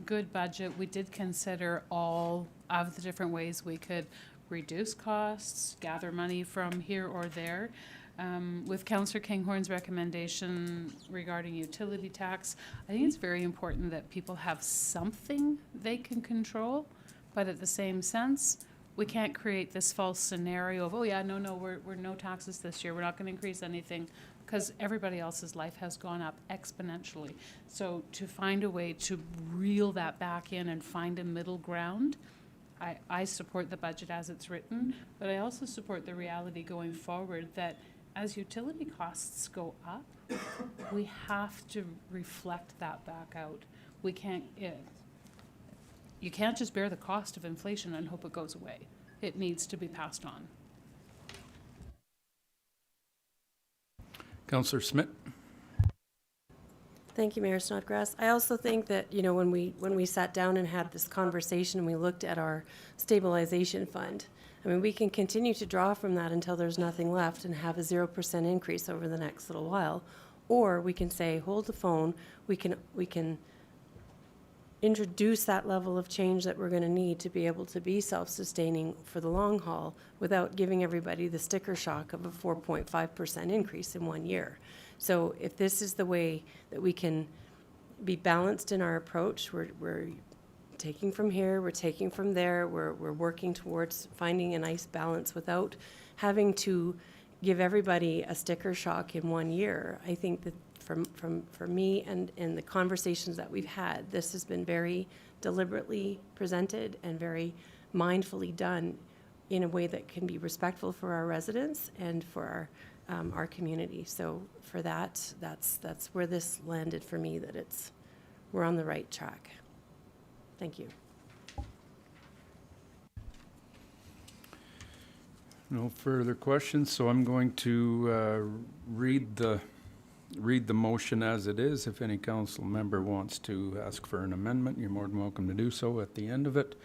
good budget, we did consider all of the different ways we could reduce costs, gather money from here or there. With Councillor Kinghorn's recommendation regarding utility tax, I think it's very important that people have something they can control, but at the same sense, we can't create this false scenario of, oh yeah, no, we're no taxes this year. We're not going to increase anything, because everybody else's life has gone up exponentially. So to find a way to reel that back in and find a middle ground, I support the budget as it's written, but I also support the reality going forward that as utility costs go up, we have to reflect that back out. We can't. You can't just bear the cost of inflation and hope it goes away. It needs to be passed on. Councillor Smith? Thank you, Mayor Snodgrass. I also think that, when we sat down and had this conversation and we looked at our stabilization fund, we can continue to draw from that until there's nothing left and have a 0% increase over the next little while. Or we can say, hold the phone, we can introduce that level of change that we're going to need to be able to be self-sustaining for the long haul without giving everybody the sticker shock of a 4.5% increase in 1 year. So if this is the way that we can be balanced in our approach, we're taking from here, we're taking from there, we're working towards finding a nice balance without having to give everybody a sticker shock in 1 year. I think that for me and the conversations that we've had, this has been very deliberately presented and very mindfully done in a way that can be respectful for our residents and for our community. So for that, that's where this landed for me, that we're on the right track. Thank you. No further questions, so I'm going to read the motion as it is. If any council member wants to ask for an amendment, you're more than welcome to do so at the end of it.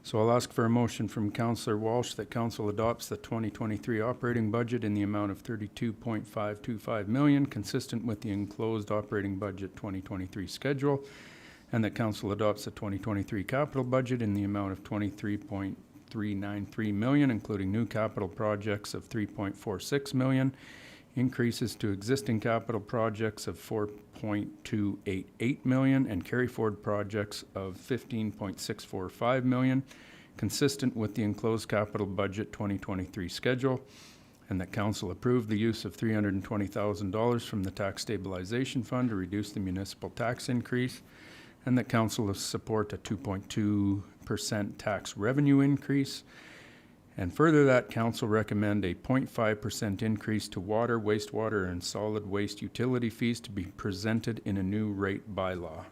So I'll ask for a motion from Councillor Walsh that council adopts the 2023 operating budget in the amount of 32.525 million, consistent with the enclosed operating budget 2023 schedule, and that council adopts the 2023 capital budget in the amount of 23.393 million, including new capital projects of 3.46 million, increases to existing capital projects of 4.288 million, and carry forward projects of 15.645 million, consistent with the enclosed capital budget 2023 schedule, and that council approved the use of $320,000 from the tax stabilization fund to reduce the municipal tax increase, and that council will support a 2.2% tax revenue increase. And further, that council recommend a 0.5% increase to water, wastewater, and solid waste utility fees to be presented in a new rate bylaw.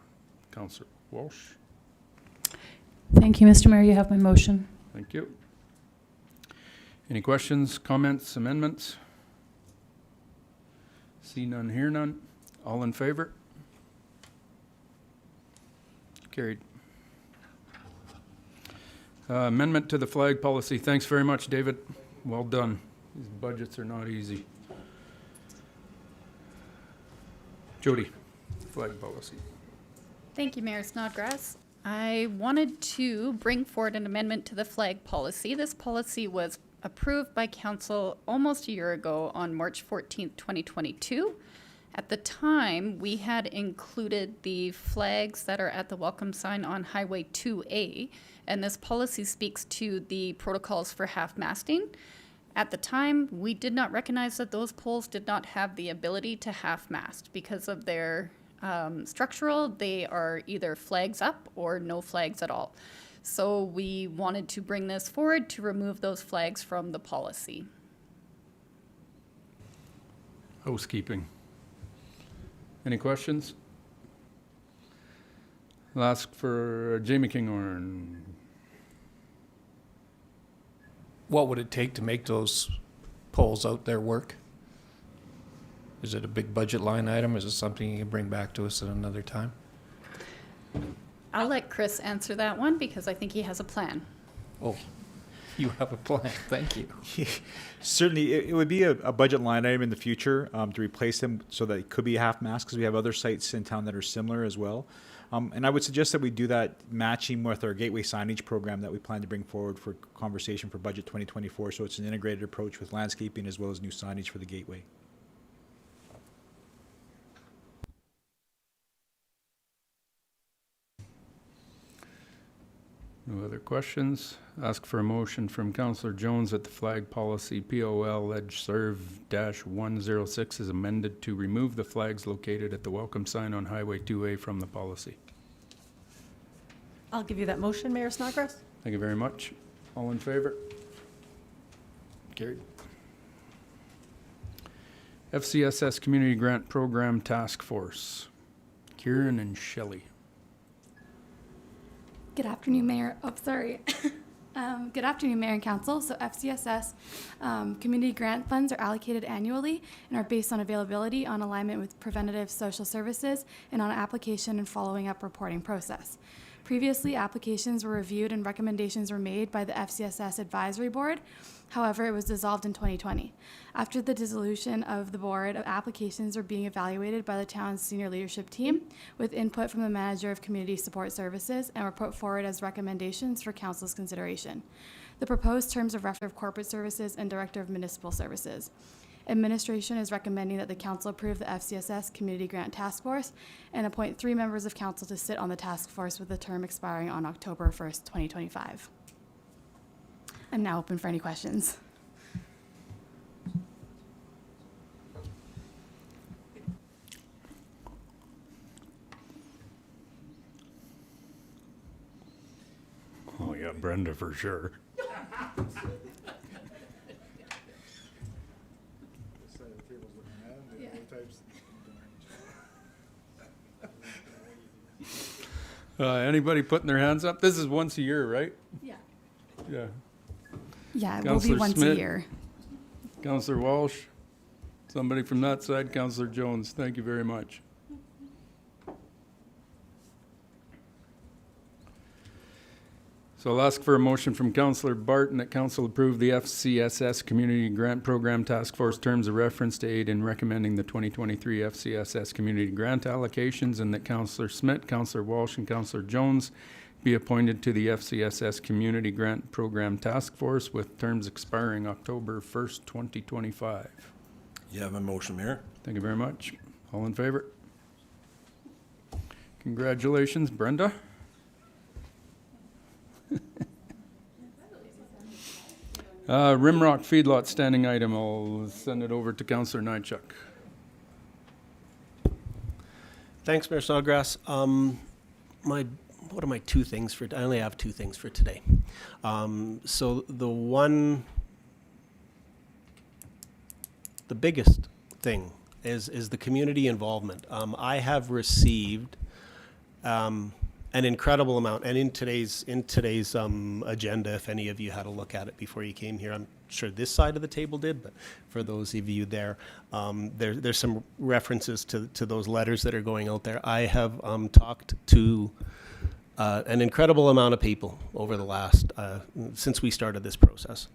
Councillor Walsh. Thank you, Mr. Mayor. You have my motion. Thank you. Any questions, comments, amendments? See none, hear none. All in favor? Carried. Amendment to the flag policy. Thanks very much, David. Well done. These budgets are not easy. Jody, flag policy. Thank you, Mayor Snodgrass. I wanted to bring forward an amendment to the flag policy. This policy was approved by council almost a year ago on March 14th, 2022. At the time, we had included the flags that are at the welcome sign on Highway 2A, and this policy speaks to the protocols for half-masting. At the time, we did not recognize that those poles did not have the ability to half-mast because of their structural. They are either flags up or no flags at all. So we wanted to bring this forward to remove those flags from the policy. Housekeeping. Any questions? I'll ask for Jamie Kinghorn. What would it take to make those poles out there work? Is it a big budget line item? Is it something you can bring back to us at another time? I'll let Chris answer that one because I think he has a plan. Oh, you have a plan. Thank you. Certainly, it would be a budget line item in the future to replace them so that it could be half mast, because we have other sites in town that are similar as well. And I would suggest that we do that matching with our gateway signage program that we plan to bring forward for conversation for budget 2024. So it's an integrated approach with landscaping as well as new signage for the gateway. No other questions? Ask for a motion from Councillor Jones that the flag policy POL Ledge Serve-106 is amended to remove the flags located at the welcome sign on Highway 2A from the policy. I'll give you that motion, Mayor Snodgrass. Thank you very much. All in favor? Carried. FCSS Community Grant Program Task Force. Kieran and Shelley. Good afternoon, Mayor. Oh, sorry. Good afternoon, Mayor and Council. So FCSS community grant funds are allocated annually and are based on availability, on alignment with preventative social services, and on application and following up reporting process. Previously, applications were reviewed and recommendations were made by the FCSS Advisory Board. However, it was dissolved in 2020. After the dissolution of the board, applications are being evaluated by the town's senior leadership team with input from the manager of community support services and were put forward as recommendations for council's consideration. The proposed terms of Director of Corporate Services and Director of Municipal Services. Administration is recommending that the council approve the FCSS Community Grant Task Force and appoint 3 members of council to sit on the task force with the term expiring on October 1st, 2025. I'm now open for any questions. Oh, yeah, Brenda for sure. Anybody putting their hands up? This is once a year, right? Yeah. Yeah. Yeah, it will Councillor be once Smith. a year. Councillor Walsh, somebody from that side, Councillor Jones, thank you very much. So I'll ask for a motion from Councillor Barton that council approve the FCSS Community Grant Program Task Force terms of reference to aid in recommending the 2023 FCSS Community Grant allocations, and that Councillor Smith, Councillor Walsh, and Councillor Jones be appointed to the FCSS Community Grant Program Task Force with terms expiring October 1st, 2025. You have a motion, Mayor. Thank you very much. All in favor? Congratulations, Brenda. Rimrock Feedlot standing item. I'll send it over to Councillor Nychuk. Thanks, Mayor Snodgrass. What are my 2 things for? I only have 2 things for today. So the biggest thing is the community involvement. I have received an incredible amount, and in today's agenda, if any of you had a look at it before you came here, I'm sure this side of the table did, but for those of you there, there's some references to those letters that are going out there. I have talked to an incredible amount of people over the last since we started this process.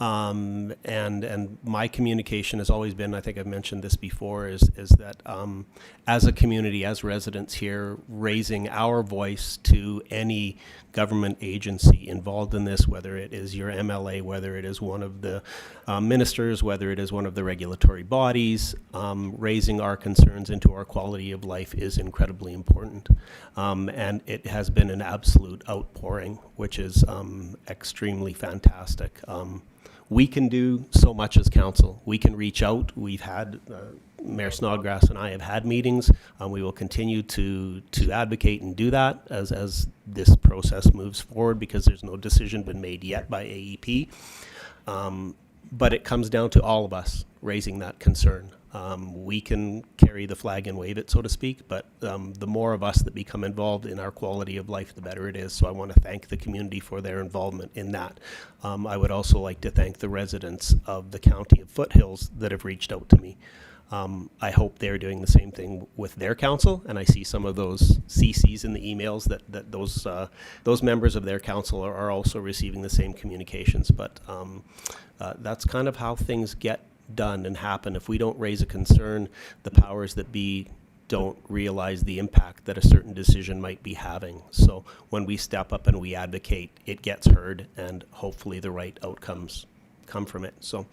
And my communication has always been, I think I've mentioned this before, is that as a community, as residents here, raising our voice to any government agency involved in this, whether it is your MLA, whether it is one of the ministers, whether it is one of the regulatory bodies, raising our concerns into our quality of life is incredibly important. And it has been an absolute outpouring, which is extremely fantastic. We can do so much as council. We can reach out. We've had, Mayor Snodgrass and I have had meetings. We will continue to advocate and do that as this process moves forward, because there's no decision been made yet by AEP. But it comes down to all of us raising that concern. We can carry the flag and wave it, so to speak, but the more of us that become involved in our quality of life, the better it is. So I want to thank the community for their involvement in that. I would also like to thank the residents of the County of Foothills that have reached out to me. I hope they're doing the same thing with their council, and I see some of those CCs in the emails that those members of their council are also receiving the same communications. But that's kind of how things get done and happen. If we don't raise a concern, the powers that be don't realize the impact that a certain decision might be having. So when we step up and we advocate, it gets heard, and hopefully the right outcomes come from it. So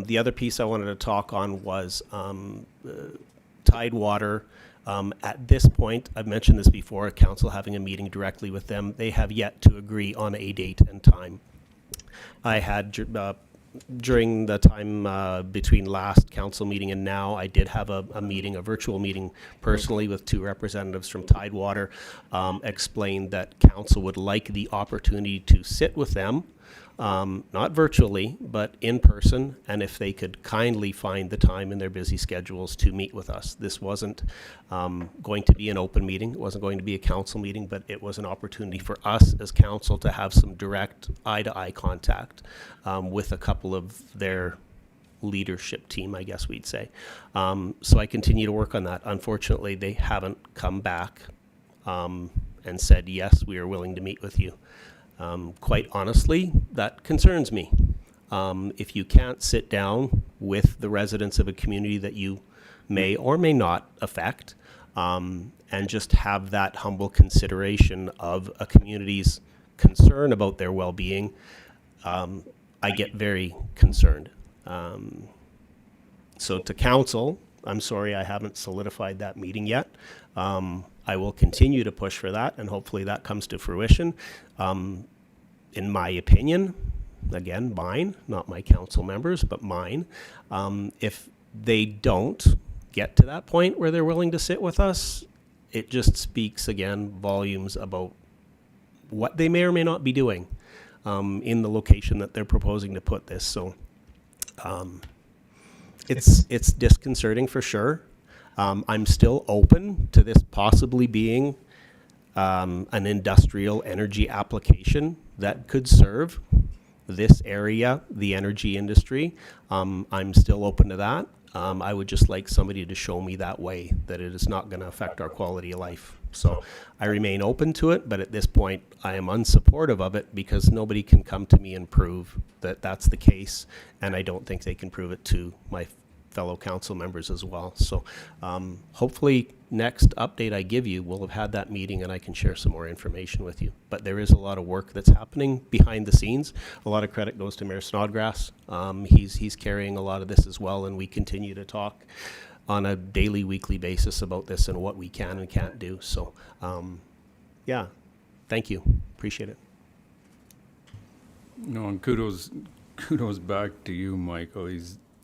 the other piece I wanted to talk on was Tidewater. At this point, I've mentioned this before, council having a meeting directly with them. They have yet to agree on a date and time. I had during the time between last council meeting and now, I did have a meeting, a virtual meeting personally with 2 representatives from Tidewater, explained that council would like the opportunity to sit with them, not virtually, but in person, and if they could kindly find the time in their busy schedules to meet with us. This wasn't going to be an open meeting. It wasn't going to be a council meeting, but it was an opportunity for us as council to have some direct eye-to-eye contact with a couple of their leadership team, I guess we'd say. So I continue to work on that. Unfortunately, they haven't come back and said, yes, we are willing to meet with you. Quite honestly, that concerns me. If you can't sit down with the residents of a community that you may or may not affect, and just have that humble consideration of a community's concern about their well-being, I get very concerned. So to council, I'm sorry I haven't solidified that meeting yet. I will continue to push for that, and hopefully that comes to fruition. In my opinion, again, mine, not my council members, but mine, if they don't get to that point where they're willing to sit with us, it just speaks again volumes about what they may or may not be doing in the location that they're proposing to put this. So it's disconcerting for sure. I'm still open to this possibly being an industrial energy application that could serve this area, the energy industry. I'm still open to that. I would just like somebody to show me that way, that it is not going to affect our quality of life. So I remain open to it, but at this point I am unsupportive of it because nobody can come to me and prove that that's the case, and I don't think they can prove it to my fellow council members as well. So hopefully next update I give you, we'll have had that meeting and I can share some more information with you. But there is a lot of work that's happening behind the scenes. A lot of credit goes to Mayor Snodgrass. He's carrying a lot of this as well, and we continue to talk on a daily, weekly basis about this and what we can and can't do. So yeah, thank you. Appreciate it. No, and kudos back to you, Michael.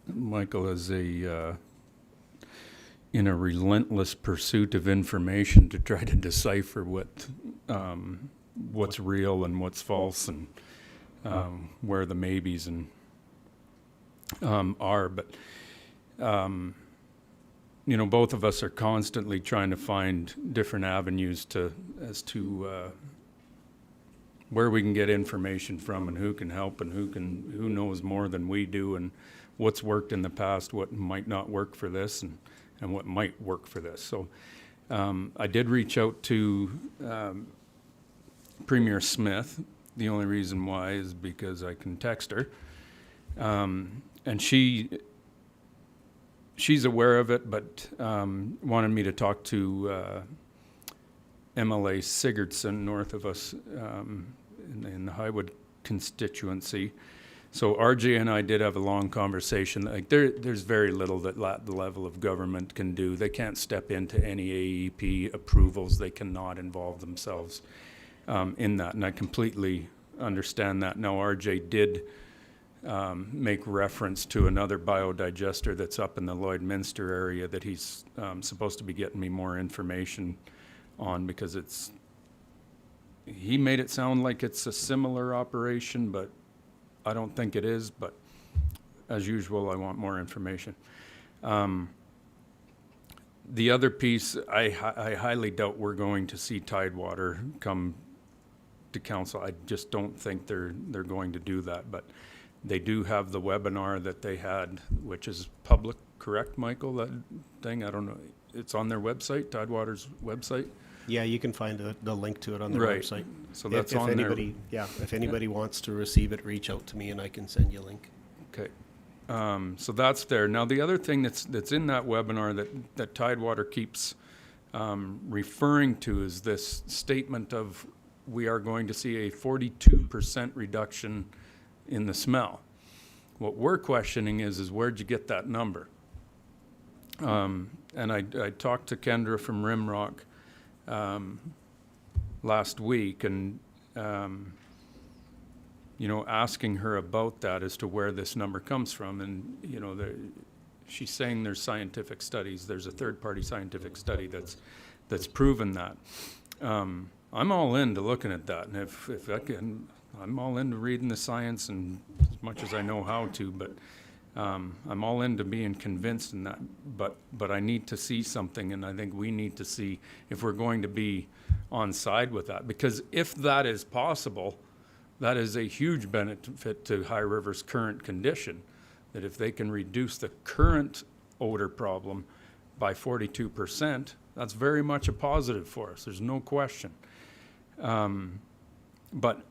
Michael is in a relentless pursuit of information to try to decipher what's real and what's false, and where the maybes and are. But both of us are constantly trying to find different avenues as to where we can get information from, and who can help, and who knows more than we do, and what's worked in the past, what might not work for this, and what might work for this. So I did reach out to Premier Smith. The only reason why is because I can text her. And she's aware of it, but wanted me to talk to MLA Sigurdsson, north of us, in the Highwood constituency. So RJ and I did have a long conversation. Like there's very little that the level of government can do. They can't step into any AEP approvals. They cannot involve themselves in that, and I completely understand that. Now RJ did make reference to another biodigester that's up in the Lloydminster area that he's supposed to be getting me more information on, because he made it sound like it's a similar operation, but I don't think it is. But as usual, I want more information. The other piece, I highly doubt we're going to see Tidewater come to council. I just don't think they're going to do that. But they do have the webinar that they had, which is public, correct, Michael? That thing, I don't know. It's on their website, Tidewater's website. Yeah, you can find the link to it on their Right. website. So that's if on anybody, there. Yeah, if anybody wants to receive it, reach out to me and I can send you a link. Okay. So that's there. Now, the other thing that's in that webinar that Tidewater keeps referring to is this statement of we are going to see a 42% reduction in the smell. What we're questioning is where'd you get that number? And I talked to Kendra from Rimrock last week, and asking her about that as to where this number comes from. And she's saying there's scientific studies. There's a third-party scientific study that's proven that. I'm all into looking at that, and if I can, I'm all into reading the science, and as much as I know how to, but I'm all into being convinced in that. But I need to see something, and I think we need to see if we're going to be on side with that. Because if that is possible, that is a huge benefit to High River's current condition, that if they can reduce the current odor problem by 42%, that's very much a positive for us. There's no question. But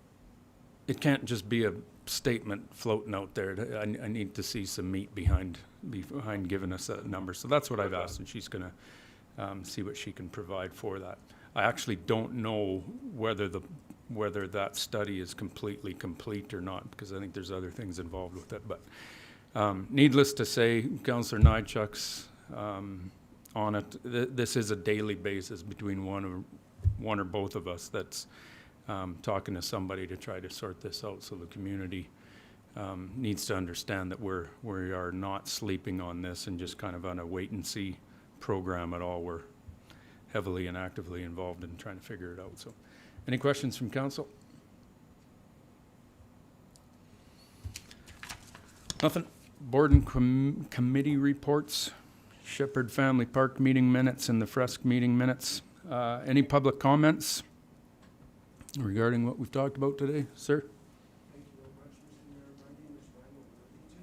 it can't just be a statement floating out there. I need to see some meat behind giving us that number. So that's what I've asked, and she's going to see what she can provide for that. I actually don't know whether that study is completely complete or not, because I think there's other things involved with it. But Needless to say, Councillor Nychuk's on it. This is a daily basis between one or both of us that's talking to somebody to try to sort this out. So the community needs to understand that we are not sleeping on this and just kind of on a wait and see program at all. We're heavily and actively involved in trying to figure it out. So, any questions from council? Nothing. Board and committee reports, Shepherd Family Park meeting minutes and the Fresk meeting minutes. Any public comments regarding what we've talked about today, sir? Thank you very much, Mr. Mayor. My name is Randall Worthington.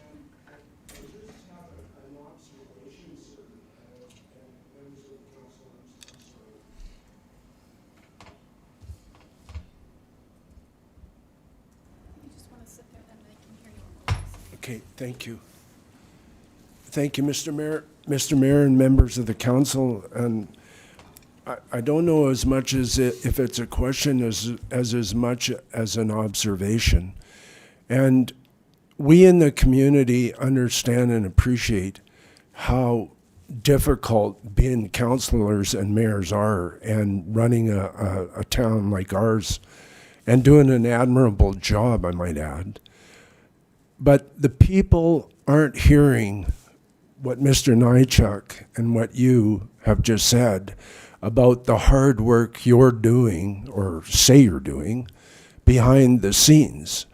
And I just have an observation, sir, and members of the council. I'm sorry. You just want to sit there, then they can hear you on the Okay, thank you. Thank you, Mr. Mayor and members of the council. And I don't know as much as if it's a question as much as an observation. And we in the community understand and appreciate how difficult being councilors and mayors are and running a town like ours and doing an admirable job, I might add. But the people aren't hearing what Mr. Nychuk and what you have just said about the hard work you're doing, or say you're doing, behind the scenes.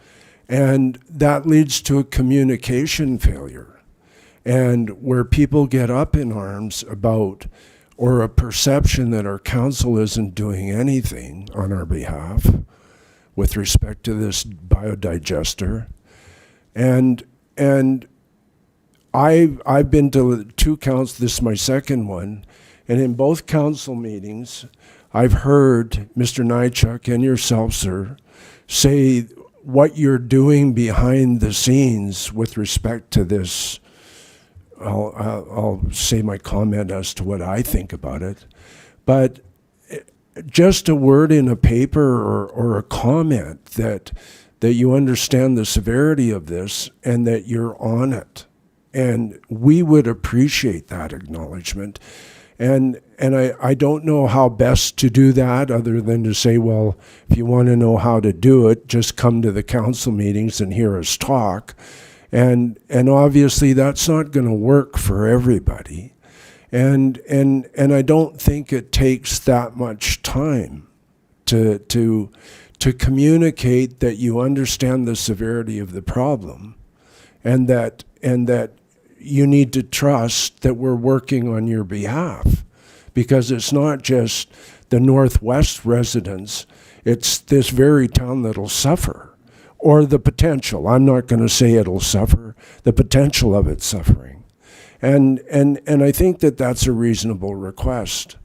And that leads to a communication failure. And where people get up in arms about, or a perception that our council isn't doing anything on our behalf with respect to this biodigester. And I've been to 2 councils, this is my second one, and in both council meetings, I've heard Mr. Nychuk and yourself, sir, say what you're doing behind the scenes with respect to this. I'll say my comment as to what I think about it, but just a word in a paper or a comment that you understand the severity of this and that you're on it. And we would appreciate that acknowledgement. And I don't know how best to do that other than to say, well, if you want to know how to do it, just come to the council meetings and hear us talk. And obviously that's not going to work for everybody. And I don't think it takes that much time to communicate that you understand the severity of the problem and that you need to trust that we're working on your behalf, because it's not just the Northwest residents, it's this very town that'll suffer, or the potential. I'm not going to say it'll suffer, the potential of it suffering. And I think that that's a reasonable request.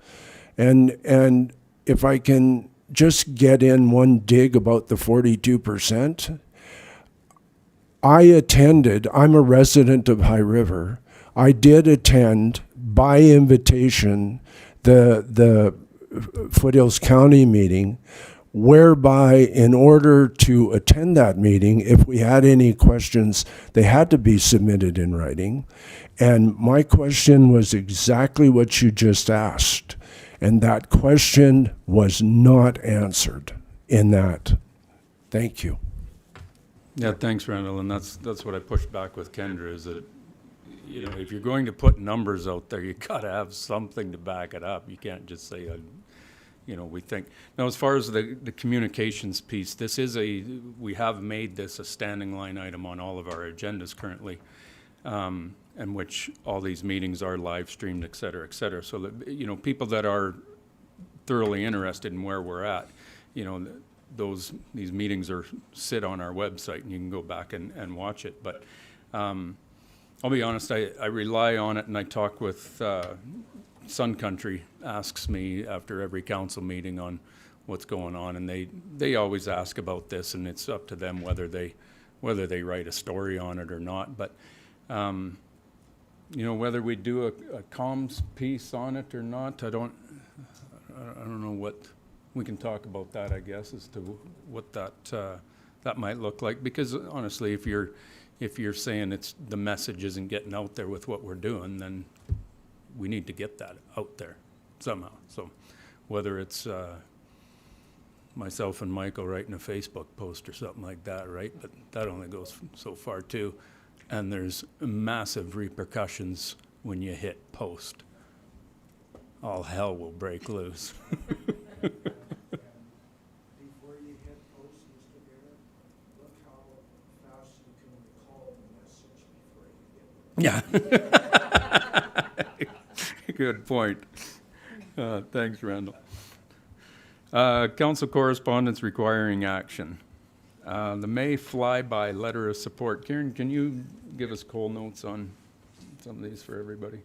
And if I can just get in one dig about the 42%, I'm a resident of High River. I did attend by invitation the Foothills County meeting, whereby in order to attend that meeting, if we had any questions, they had to be submitted in writing. And my question was exactly what you just asked. And that question was not answered in that. Thank you. Yeah, thanks, Randall, and that's what I pushed back with Kendra, is that, you know, if you're going to put numbers out there, you gotta have something to back it up. You can't just say, you know, we think. Now, as far as the communications piece, we have made this a standing line item on all of our agendas currently, in which all these meetings are live streamed, et cetera, so that, you know, people that are thoroughly interested in where we're at, you know, these meetings sit on our website and you can go back and watch it. But I'll be honest, I rely on it, and I talk with Sun Country asks me after every council meeting on what's going on, and they always ask about this, and it's up to them whether they write a story on it or not. But you know, whether we do a comms piece on it or not, I don't know what. We can talk about that, I guess, as to what that might look like. Because honestly, if you're if you're saying the message isn't getting out there with what we're doing, then we need to get that out there somehow. So whether it's myself and Michael writing a Facebook post or something like that, right? But that only goes so far too. And there's massive repercussions when you hit post. All hell will break loose. Before you hit post, Mr. Mayor, look how fast you can recall the message before you get Yeah. Good point. Thanks, Randall. Council correspondence requiring action. The May flyby letter of support. Karen, can you give us cold notes on some of these for everybody?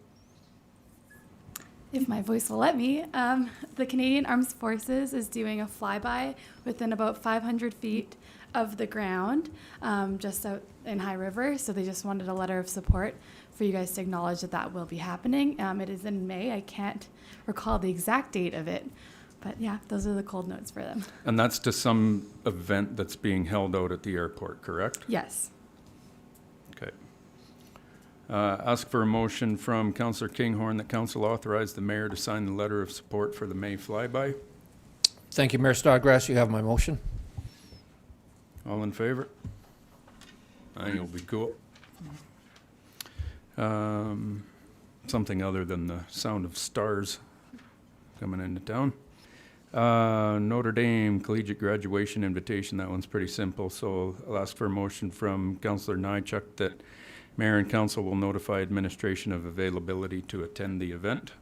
If my voice will let me, the Canadian Armed Forces is doing a flyby within about 500 feet of the ground, just out in High River. So they just wanted a letter of support for you guys to acknowledge that that will be happening. It is in May. I can't recall the exact date of it, but yeah, those are the cold notes for them. And that's to some event that's being held out at the airport, correct? Yes. Okay. Ask for a motion from Councillor Kinghorn that council authorize the mayor to sign the letter of support for the May flyby. Thank you, Mayor Snodgrass. You have my motion. All in favor? I think it'll be cool. Something other than the sound of stars coming into town. Notre Dame collegiate graduation invitation. That one's pretty simple. So I'll ask for a motion from Councillor Nychuk that mayor and council will notify administration of availability to attend the event.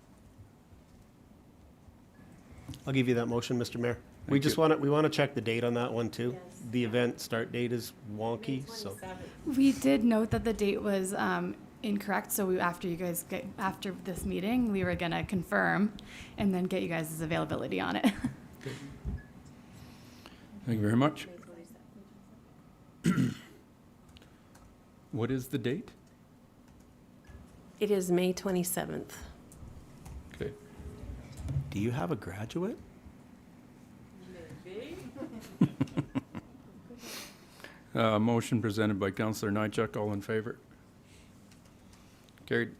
I'll give you that motion, Mr. Mayor. We just want to check the date on that one too. The event start date is wonky, so. We did note that the date was incorrect, so after this meeting, we were gonna confirm and then get you guys' availability on it. Thank you very much. What is the date? It is May 27th. Okay. Do you have a graduate? Motion presented by Councillor Nychuk. All in favor? Carried.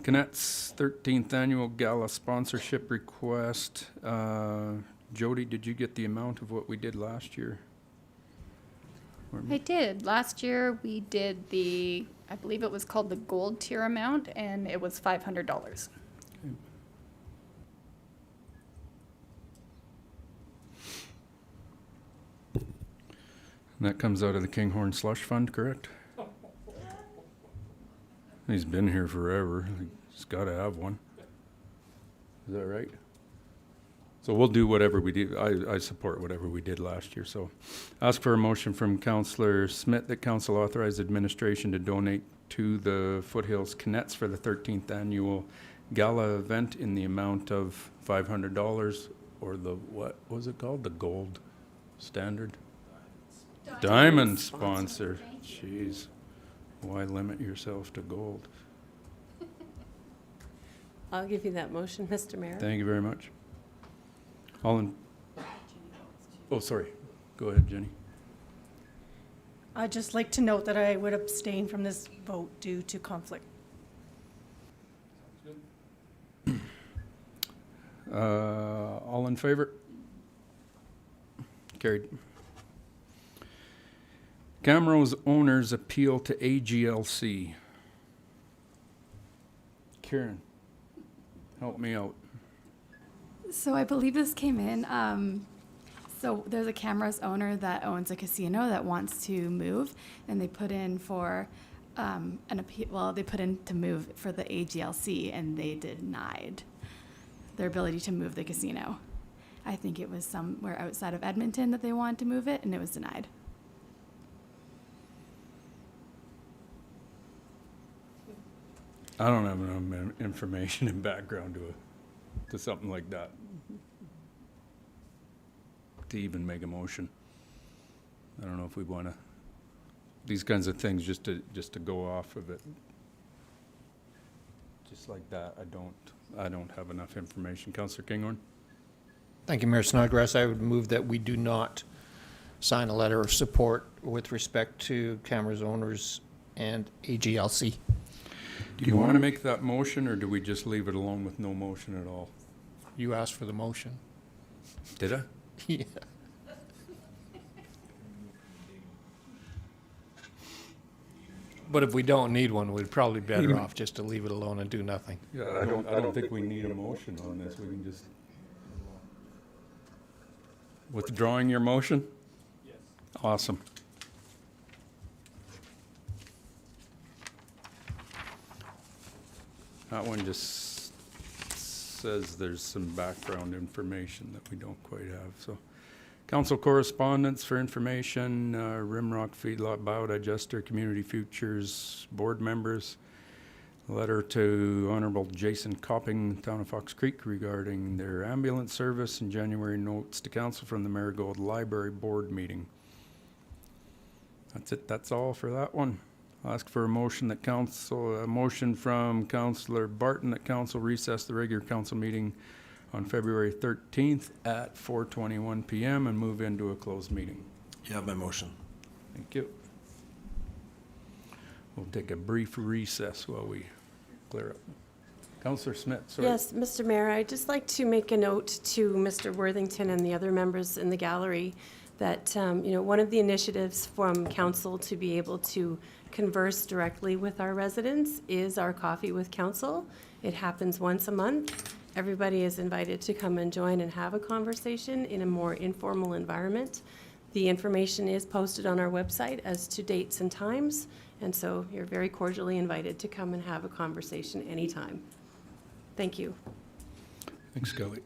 Canet's 13th Annual Gala Sponsorship Request. Jody, did you get the amount of what we did last year? I did. Last year we did I believe it was called the gold tier amount, and it was $500. And that comes out of the Kinghorn Slush Fund, correct? He's been here forever. He's got to have one. Is that right? So we'll do whatever we did. I support whatever we did last year. So ask for a motion from Councillor Smith that council authorize administration to donate to the Foothills Canets for the 13th Annual Gala event in the amount of $500, or the, what was it called? The gold standard? Diamond sponsor. Jeez. Why limit yourself to gold? I'll give you that motion, Mr. Mayor. Thank you very much. All in, oh, sorry. Go ahead, Jenny. I'd just like to note that I would abstain from this vote due to conflict. All in favor? Carried. Camrose owners appeal to AGLC. Karen, help me out. So I believe this came in. So there's a Camrose owner that owns a casino that wants to move, and they put in for an appeal. Well, they put in to move for the AGLC, and they denied their ability to move the casino. I think it was somewhere outside of Edmonton that they wanted to move it, and it was denied. I don't have enough information and background to something like that to even make a motion. I don't know if we want to, these kinds of things just to go off of it. Just like that, I don't have enough information. Councillor Kinghorn? Thank you, Mayor Snodgrass. I would move that we do not sign a letter of support with respect to cameras owners and AGLC. Do you want to make that motion, or do we just leave it alone with no motion at all? You asked for the motion. Did I? Yeah. But if we don't need one, we'd probably be better off just to leave it alone and do nothing. Yeah, I don't think we need a motion on this. We can just. Withdrawing your motion? Yes. Awesome. That one just says there's some background information that we don't quite have, so. Council correspondence for information, Rimrock Feedlot Biodigester, Community Futures, board members. Letter to Honorable Jason Copping, Town of Fox Creek, regarding their ambulance service, and January notes to council from the Marigold Library Board meeting. That's it, that's all for that one. I'll ask for a motion that council, a motion from Councillor Barton that council recess the regular council meeting on February 13th at 4:21 p.m. and move into a closed meeting. You have my motion. Thank you. We'll take a brief recess while we clear up. Councillor Smith, sorry. Yes, Mr. Mayor, I'd just like to make a note to Mr. Worthington and the other members in the gallery that, one of the initiatives from council to be able to converse directly with our residents is our Coffee with Council. It happens once a month. Everybody is invited to come and join and have a conversation in a more informal environment. The information is posted on our website as to dates and times, and so you're very cordially invited to come and have a conversation anytime. Thank you. Thanks, Kelly.